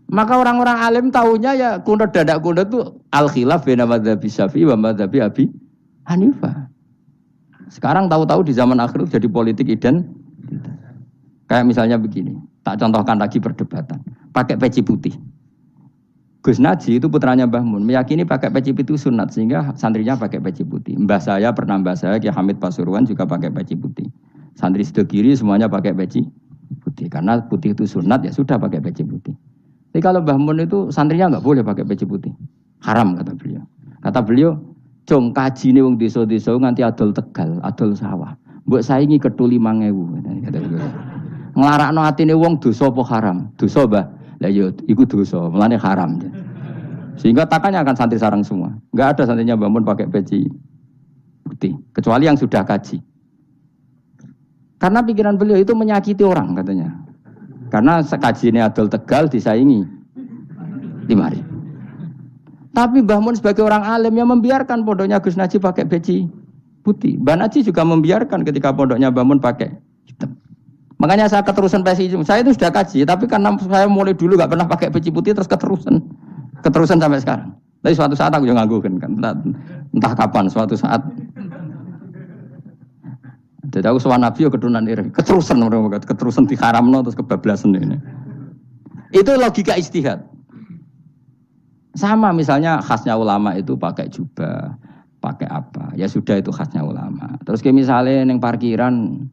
Maka orang-orang alim tahunya ya kunut dan tidak kunut itu al-khilaf baina madzhabi Syafi'i wa madzhabi Abi Hanifah. Sekarang tahu-tahu di zaman akhir itu jadi politik kayak misalnya begini, tak contohkan lagi perdebatan. Pakai peci putih. Gus Naji itu putranya Mbah Mun, meyakini pakai peci putih itu sunat sehingga santrinya pakai peci putih. Mbah saya Ki Hamid Pasuruan juga pakai peci putih. Santri Sidogiri semuanya pakai peci putih karena putih itu sunat ya sudah pakai peci putih. Tapi kalau Mbah Mun itu santrinya enggak boleh pakai peci putih. Haram kata beliau. Kata beliau, "Jong kajine wong desa-desa nganti adol Tegal, adol sawah. Mbok saingi ketu 5.000." Kata beliau. Nglarakno atine wong dosa apa haram? Dosa, Mbah. Lah ya iku dosa, mulane haram. Sehingga takannya akan santri sarang semua. Enggak ada santrinya Mbah Mun pakai peci putih, kecuali yang sudah kaji. Karena pikiran beliau itu menyakiti orang katanya. Karena kajiannya adol Tegal disaingi 5.000. Tapi Mbah Mun sebagai orang alim yang membiarkan pondoknya Gus Naji pakai peci putih. Mbah Naji juga membiarkan ketika pondoknya Mbah Mun pakai hitam. Makanya saya keterusan peci. Saya itu sudah kaji, tapi karena saya mulai dulu nggak pernah pakai peci putih terus keterusan sampai sekarang. Tapi suatu saat aku juga nganggukan kan, entah kapan suatu saat. Jadi aku sowan Nabi yo keturunan iri, keterusan diharamno terus kebablasan ini. Itu logika ijtihad. Sama misalnya khasnya ulama itu pakai jubah, pakai apa? Ya sudah itu khasnya ulama. Terus kayak misalnya neng parkiran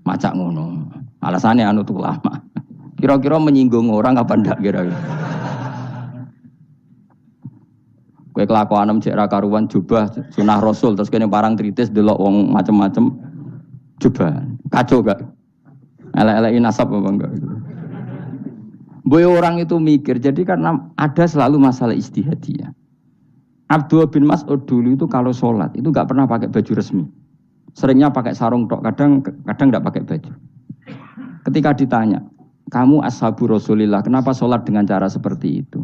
macak ngono. Alasannya anut ulama. Kira-kira menyinggung orang apa ndak kira-kira? Kowe kelakuanem cek ra karuan jubah sunah Rasul terus kene parang tritis delok wong macem-macem jubah. Kacau gak? Elek-eleki nasab apa enggak gitu. Boy orang itu mikir, jadi karena ada selalu masalah ijtihadiyah. Abdullah bin Mas'ud dulu itu kalau sholat itu nggak pernah pakai baju resmi, seringnya pakai sarung tok, kadang nggak pakai baju. Ketika ditanya, kamu ashabu Rasulillah, kenapa sholat dengan cara seperti itu?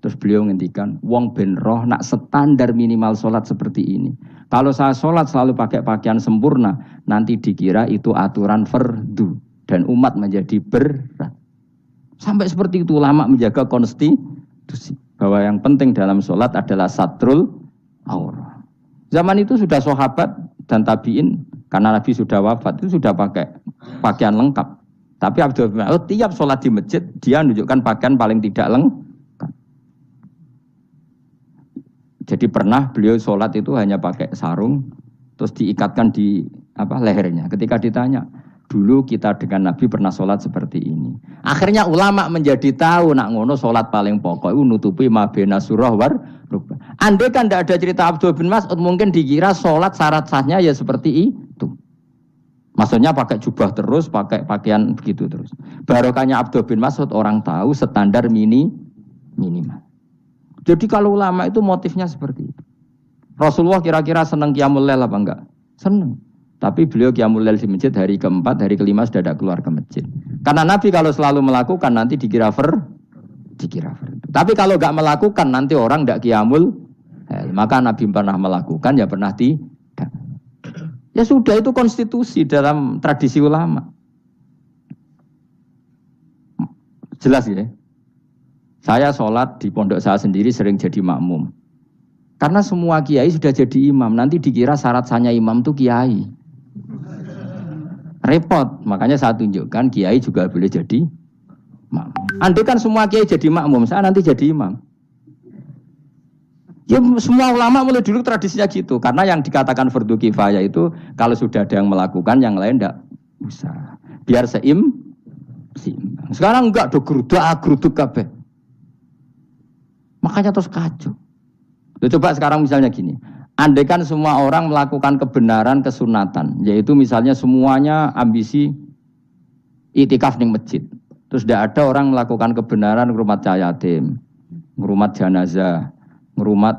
Terus beliau ngendikan, wong ben roh nak standar minimal sholat seperti ini. Kalau saya sholat selalu pakai pakaian sempurna, nanti dikira itu aturan fardu dan umat menjadi berat. Sampai seperti itu ulama menjaga konstitusi bahwa yang penting dalam sholat adalah satrul aurah. Zaman itu sudah sahabat dan tabiin karena Nabi sudah wafat itu sudah pakai pakaian lengkap. Tapi Abdul bin Mas'ud tiap sholat di masjid dia menunjukkan pakaian paling tidak lengkap. Jadi pernah beliau sholat itu hanya pakai sarung terus diikatkan di lehernya. Ketika ditanya, dulu kita dengan Nabi pernah sholat seperti ini. Akhirnya ulama menjadi tahu nak ngono sholat paling pokok itu nutupi mabena surah war rukbah. Andai kan tidak ada cerita Abdul bin Mas'ud mungkin dikira sholat syarat sahnya ya seperti itu. Maksudnya pakai jubah terus, pakai pakaian begitu terus. Barokahnya Abdul bin Mas'ud orang tahu standar minimal. Jadi kalau ulama itu motifnya seperti itu. Rasulullah kira-kira senang qiyamul lail apa enggak? Senang. Tapi beliau qiyamul lail di masjid hari keempat, hari kelima sudah tidak keluar ke masjid. Karena Nabi kalau selalu melakukan nanti dikira dikira. Tapi kalau enggak melakukan nanti orang enggak qiyamul lail. Maka Nabi pernah melakukan ya pernah tidak. Ya sudah, itu konstitusi dalam tradisi ulama. Jelas ya. Saya sholat di pondok saya sendiri sering jadi makmum. Karena semua kiai sudah jadi imam. Nanti dikira syarat sahnya imam itu kiai. Repot. Makanya saya tunjukkan kiai juga boleh jadi makmum. Andai kan semua kiai jadi makmum, saya nanti jadi imam. Ya semua ulama mulai dulu tradisinya gitu. Karena yang dikatakan fardu kifayah itu kalau sudah ada yang melakukan, yang lain tidak usah. Biar seimbang. Sekarang enggak, do geruduk kabeh. Makanya terus kacau. Coba sekarang misalnya gini. Andai kan semua orang melakukan kebenaran kesunatan, yaitu misalnya semuanya ambisi itikaf di masjid. Terus tidak ada orang melakukan kebenaran ngrumat yatim, ngrumat jenazah, ngrumat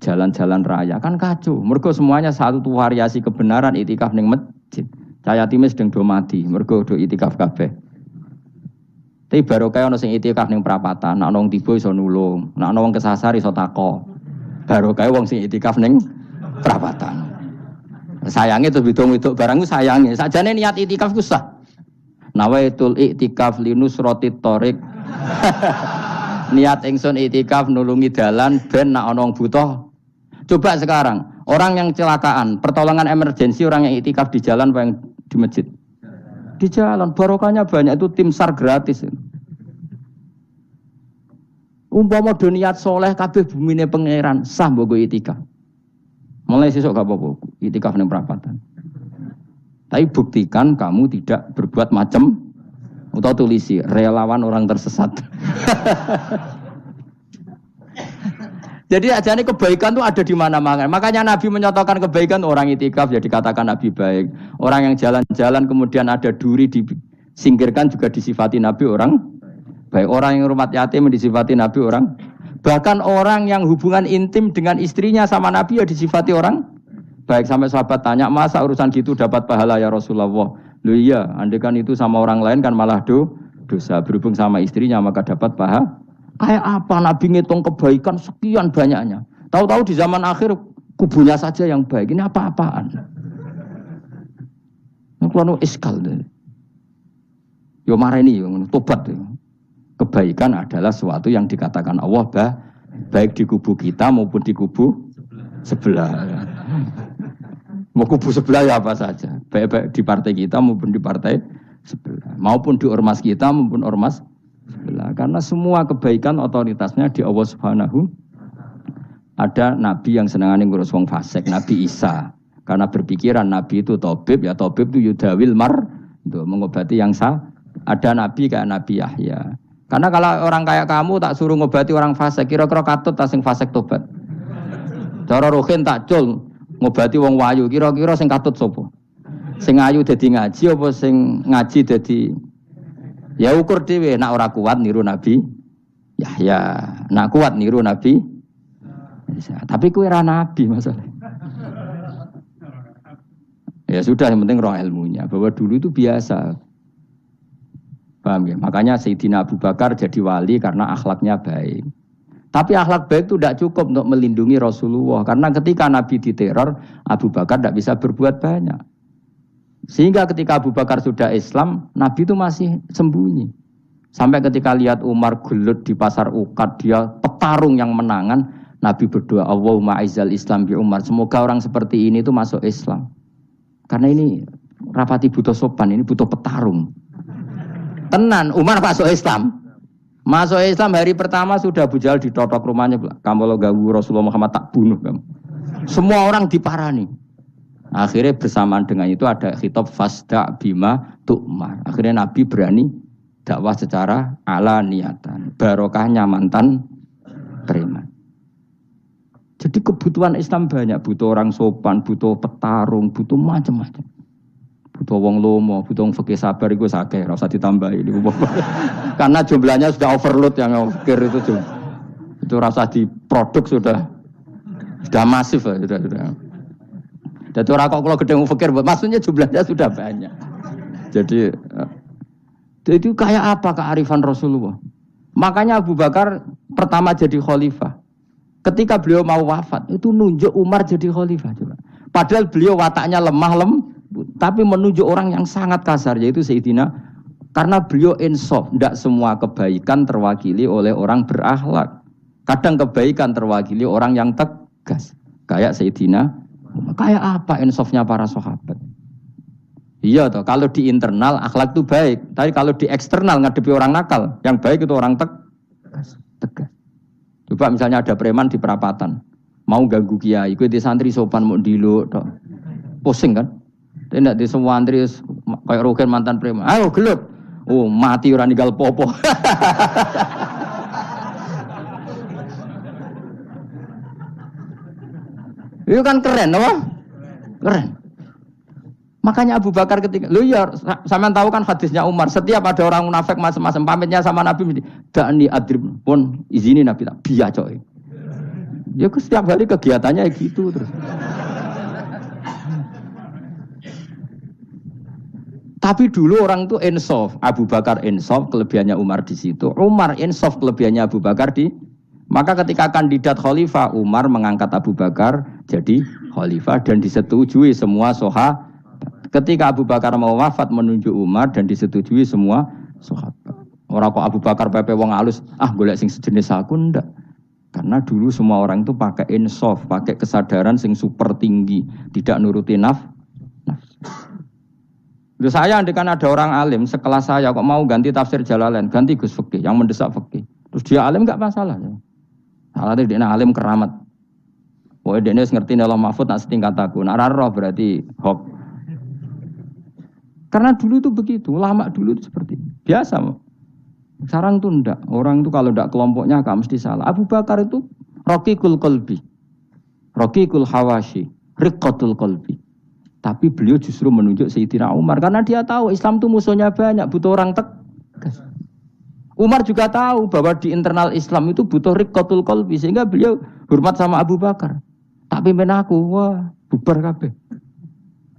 jalan-jalan raya. Kan kacau. Mergo semuanya satu variasi kebenaran itikaf di masjid. Yatim sedang do mati, mergo do itikaf kabeh. Tapi baru kaya ono sing itikaf ning perapatan, nek ono wong tiba iso nulung, nek ono wong kesasar iso tako. Baru kaya wong sing itikaf ning perapatan. Sayange terus bidung-bidung barang ku sayange. Sakjane niat itikaf ku sah. Nawaitul iktikaf linusratit thoriq. Niat ingsun itikaf nulungi dalan ben nek ana wong butuh. Coba sekarang, orang yang kecelakaan, pertolongan emergensi orang yang itikaf di jalan apa yang di masjid? Di jalan, barokahnya banyak, itu tim SAR gratis. Umpama do niat soleh kabeh bumine pangeran, sah mbok itikaf. Mulai sesuk gak apa-apa, itikaf ning perapatan. Tapi buktikan kamu tidak berbuat macam atau tulisi relawan orang tersesat. Jadi ajane kebaikan itu ada di mana-mana. Makanya Nabi menyatakan kebaikan, orang itikaf jadi katakan Nabi baik. Orang yang jalan-jalan kemudian ada duri disingkirkan juga disifati Nabi orang baik. Orang yang rumah yatim disifati Nabi orang. Bahkan orang yang hubungan intim dengan istrinya sama Nabi ya disifati orang baik. Sampai sahabat tanya, masa urusan gitu dapat pahala ya Rasulullah? Loh iya, andai kan itu sama orang lain kan malah dosa. Berhubung sama istrinya maka dapat pahala. Kayak apa Nabi ngitung kebaikan sekian banyaknya. Tahu-tahu di zaman akhir kubunya saja yang baik. Ini apa-apaan? Ini kalau iskal deh. Yo mareni yo tobat. Kebaikan adalah sesuatu yang dikatakan Allah baik di kubu kita maupun di kubu sebelah. Mau kubu sebelah ya apa saja. Baik di partai kita maupun di partai sebelah. Maupun di ormas kita maupun ormas sebelah. Karena semua kebaikan otoritasnya di Allah Subhanahu. Ada nabi yang senangane ngurus wong fasik, Nabi Isa. Karena berpikiran nabi itu tabib, ya tabib itu yudawil untuk mengobati yang sah. Ada nabi kayak Nabi Yahya. Karena kalau orang kayak kamu tak suruh ngobati orang fasik, kira-kira katut tak sing fasik tobat. Cara rohin tak cul ngobati wong wayu, kira-kira sing katut sapa? Sing ayu dadi ngaji apa sing ngaji dadi. Ya ukur dhewe, nak ora kuat niru Nabi Yahya, nak kuat niru Nabi Isa. Tapi kowe ora nabi masalah. Ya sudah, yang penting roh ilmunya. Bahwa dulu itu biasa. Paham ya? Makanya Sayyidina Abu Bakar jadi wali karena akhlaknya baik. Tapi akhlak baik itu tidak cukup untuk melindungi Rasulullah. Karena ketika Nabi diteror, Abu Bakar tidak bisa berbuat banyak. Sehingga ketika Abu Bakar sudah Islam, Nabi itu masih sembunyi. Sampai ketika lihat Umar gelut di pasar Uqad, dia petarung yang menangan, Nabi berdoa, Allahumma aizal Islam bi Umar. Semoga orang seperti ini itu masuk Islam. Karena ini rapati butuh sopan, ini butuh petarung. Tenan, Umar masuk Islam. Masuk Islam hari pertama sudah Abu Jahal ditotok rumahnya. Kamu lo ganggu Rasulullah Muhammad tak bunuh kamu. Semua orang diparani. Akhirnya bersamaan dengan itu ada khitab fasda bima tu'mar. Akhirnya Nabi berani dakwah secara ala niatan. Barokahnya mantan preman. Jadi kebutuhan Islam banyak. Butuh orang sopan, butuh petarung, butuh macam-macam. Butuh wong lomo, butuh wong fikih sabar itu sakit, ora usah ditambahi. Karena jumlahnya sudah overload yang fikir itu. Itu rasa diproduk sudah masif sudah. Jadi orang kok kalau gede fikir, maksudnya jumlahnya sudah banyak. Jadi kayak apa kearifan Rasulullah? Makanya Abu Bakar pertama jadi khalifah. Ketika beliau mau wafat, itu nunjuk Umar jadi khalifah. Coba. Padahal beliau wataknya lemah lembut, tapi menunjuk orang yang sangat kasar, yaitu Sayyidina. Karena beliau insaf, tidak semua kebaikan terwakili oleh orang berakhlak. Kadang kebaikan terwakili orang yang tegas, kayak Sayyidina. Kayak apa insafnya para sahabat? Iya toh, kalau di internal akhlak itu baik, tapi kalau di eksternal ngadepi orang nakal, yang baik itu orang tegas. Coba misalnya ada preman di perapatan, mau ganggu kiai, ikut di santri sopan mau diluk, pusing kan? Tidak di semua santri kayak Rogen mantan preman, ayo gelut, oh mati orang ninggal popo. Itu kan keren, apa? Keren. Makanya Abu Bakar ketika, lu ya, sampean tahu kan hadisnya Umar, setiap ada orang munafik macam-macam pamitnya sama Nabi, dakni adrib pun izini Nabi tak biya coy. Ya setiap hari kegiatannya gitu terus. Tapi dulu orang itu insaf, Abu Bakar insaf, kelebihannya Umar di situ. Umar insaf, kelebihannya Abu Bakar di. Maka ketika kandidat khalifah, Umar mengangkat Abu Bakar jadi khalifah dan disetujui semua sahabat. Ketika Abu Bakar mau wafat menunjuk Umar dan disetujui semua sahabat. Orang kok Abu Bakar pepe wong halus, golek sing sejenis aku ndak. Karena dulu semua orang itu pakai insaf, pakai kesadaran sing super tinggi, tidak nuruti nafsu. Saya andekan ada orang alim sekelas saya kok mau ganti tafsir Jalalain, ganti Gus Fikih yang mendesak fikih. Terus dia alim enggak masalah. Salah dia alim keramat. Dia ngerti Allah Mahfud nak setingkat aku. Nak roh berarti hok. Karena dulu itu begitu, lama dulu itu seperti itu. Biasa. Sekarang itu enggak. Orang itu kalau enggak kelompoknya enggak mesti salah. Abu Bakar itu raqiqul qalbi. Raqiqul hawashi, riqqatul qalbi. Tapi beliau justru menunjuk Sayyidina Umar karena dia tahu Islam itu musuhnya banyak, butuh orang tegas. Umar juga tahu bahwa di internal Islam itu butuh riqqatul qalbi sehingga beliau hormat sama Abu Bakar. Tak pimpin aku, wah, bubar kabeh.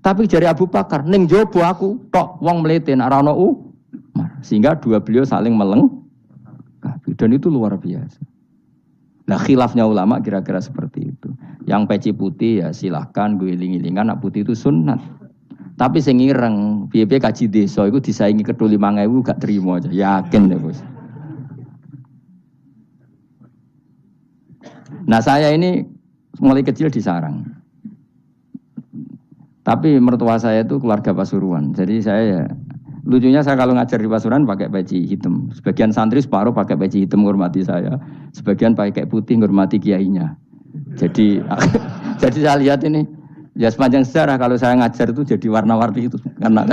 Tapi jari Abu Bakar, ning jobo aku, tok wong mlete nek ora ono Umar. Sehingga dua beliau saling melengkapi dan itu luar biasa. Nah khilafnya ulama kira-kira seperti itu. Yang peci putih ya silahkan gue iling-ilingan, nak putih itu sunnat. Tapi sing ireng, piye-piye kaji desa iku disaingi kedul 5.000 gak terima aja. Yakin deh bos. Nah saya ini mulai kecil di sarang. Tapi mertua saya itu keluarga Pasuruan. Jadi saya lucunya saya kalau ngajar di Pasuruan pakai peci hitam. Sebagian santri separuh pakai peci hitam menghormati saya. Sebagian pakai putih menghormati kiainya. Jadi jadi saya lihat ini ya sepanjang sejarah kalau saya ngajar itu jadi warna-warni itu karena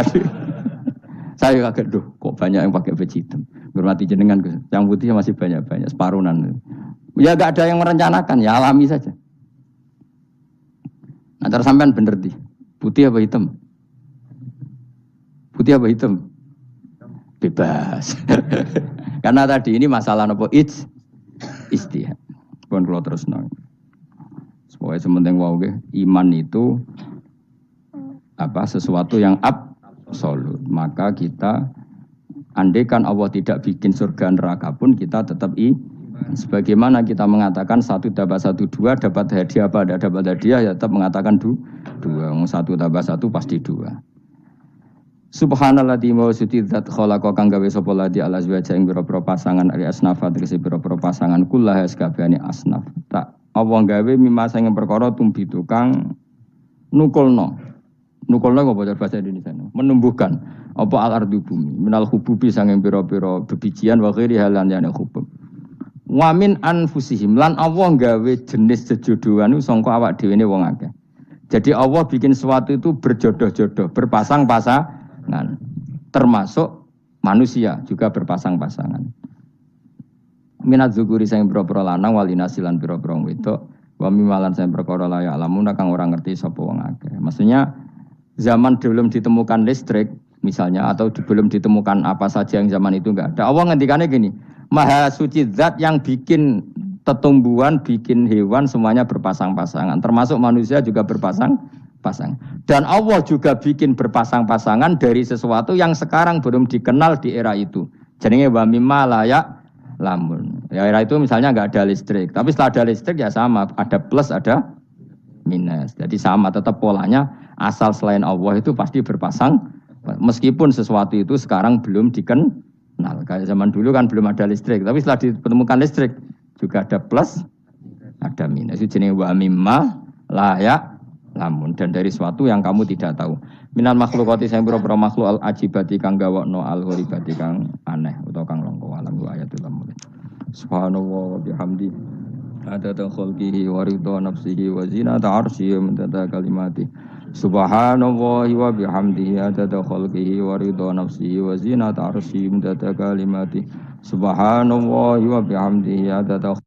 saya kaget kok banyak yang pakai peci hitam. Menghormati jenengan yang putih masih banyak separuhan. Ya enggak ada yang merencanakan, ya alami saja. Nah, terus sampean bener di. Putih apa hitam? Putih apa hitam? Bebas. Karena tadi ini masalah nopo istihad. Pun kalau terus nang. Supaya sementing wow iman itu sesuatu yang absolut. Maka kita andaikan Allah tidak bikin surga neraka pun kita tetap sebagaimana kita mengatakan 1 tambah 1 2 dapat hadiah apa? Ada dapat hadiah ya tetap mengatakan 2. 1 tambah 1 pasti 2. Subhanalladzi mawsudi dzat khalaqa kang gawe sapa ladi ala azwaja ing pira-pira pasangan ari asnafa tegese pira-pira pasangan kullaha sakabehane asnaf. Tak Allah gawe mimma sing perkara tumbi tukang nukulno. Nukulno apa bahasa Indonesia? Menumbuhkan apa al-ardu bumi minal hububi sanging pira-pira bebijian wa ghairi halan yana hubub. Wamin anfusihim lan Allah gawe jenis jejodohan iku sangka awak dhewe ne wong akeh. Jadi Allah bikin sesuatu itu berjodoh-jodoh, berpasang-pasangan. Termasuk manusia juga berpasang-pasangan. Minat zukuri sing pira-pira lanang walinasilan pira-pira wedok, wa mimalan sing perkara la ya alamun kang ora ngerti sapa wong akeh. Maksudnya zaman belum ditemukan listrik misalnya atau belum ditemukan apa saja yang zaman itu enggak ada. Allah ngendikannya gini, Maha suci zat yang bikin tumbuhan, bikin hewan semuanya berpasang-pasangan. Termasuk manusia juga berpasang-pasangan. Dan Allah juga bikin berpasang-pasangan dari sesuatu yang sekarang belum dikenal di era itu. Jadinya wa mimma layak lamun. Ya era itu misalnya nggak ada listrik. Tapi setelah ada listrik ya sama. Ada plus, ada minus. Jadi sama tetap polanya asal selain Allah itu pasti berpasang meskipun sesuatu itu sekarang belum dikenal. Kayak zaman dulu kan belum ada listrik, tapi setelah ditemukan listrik juga ada plus, ada minus. Itu jenis wa mimma layak lamun dan dari sesuatu yang kamu tidak tahu. Minal makhlukati sing pira-pira makhluk al ajibati kang gawakno al ghoribati kang aneh utawa kang langka alam wa ayatul lamun. Subhanallah wa bihamdi adada khalqihi wa ridha nafsihi wa zinata arsyihi wa midada kalimati. Subhanallah wa bihamdihi adada khalqihi wa ridha nafsihi wa zinata arsyihi wa midada kalimati. Subhanallah wa bihamdihi adada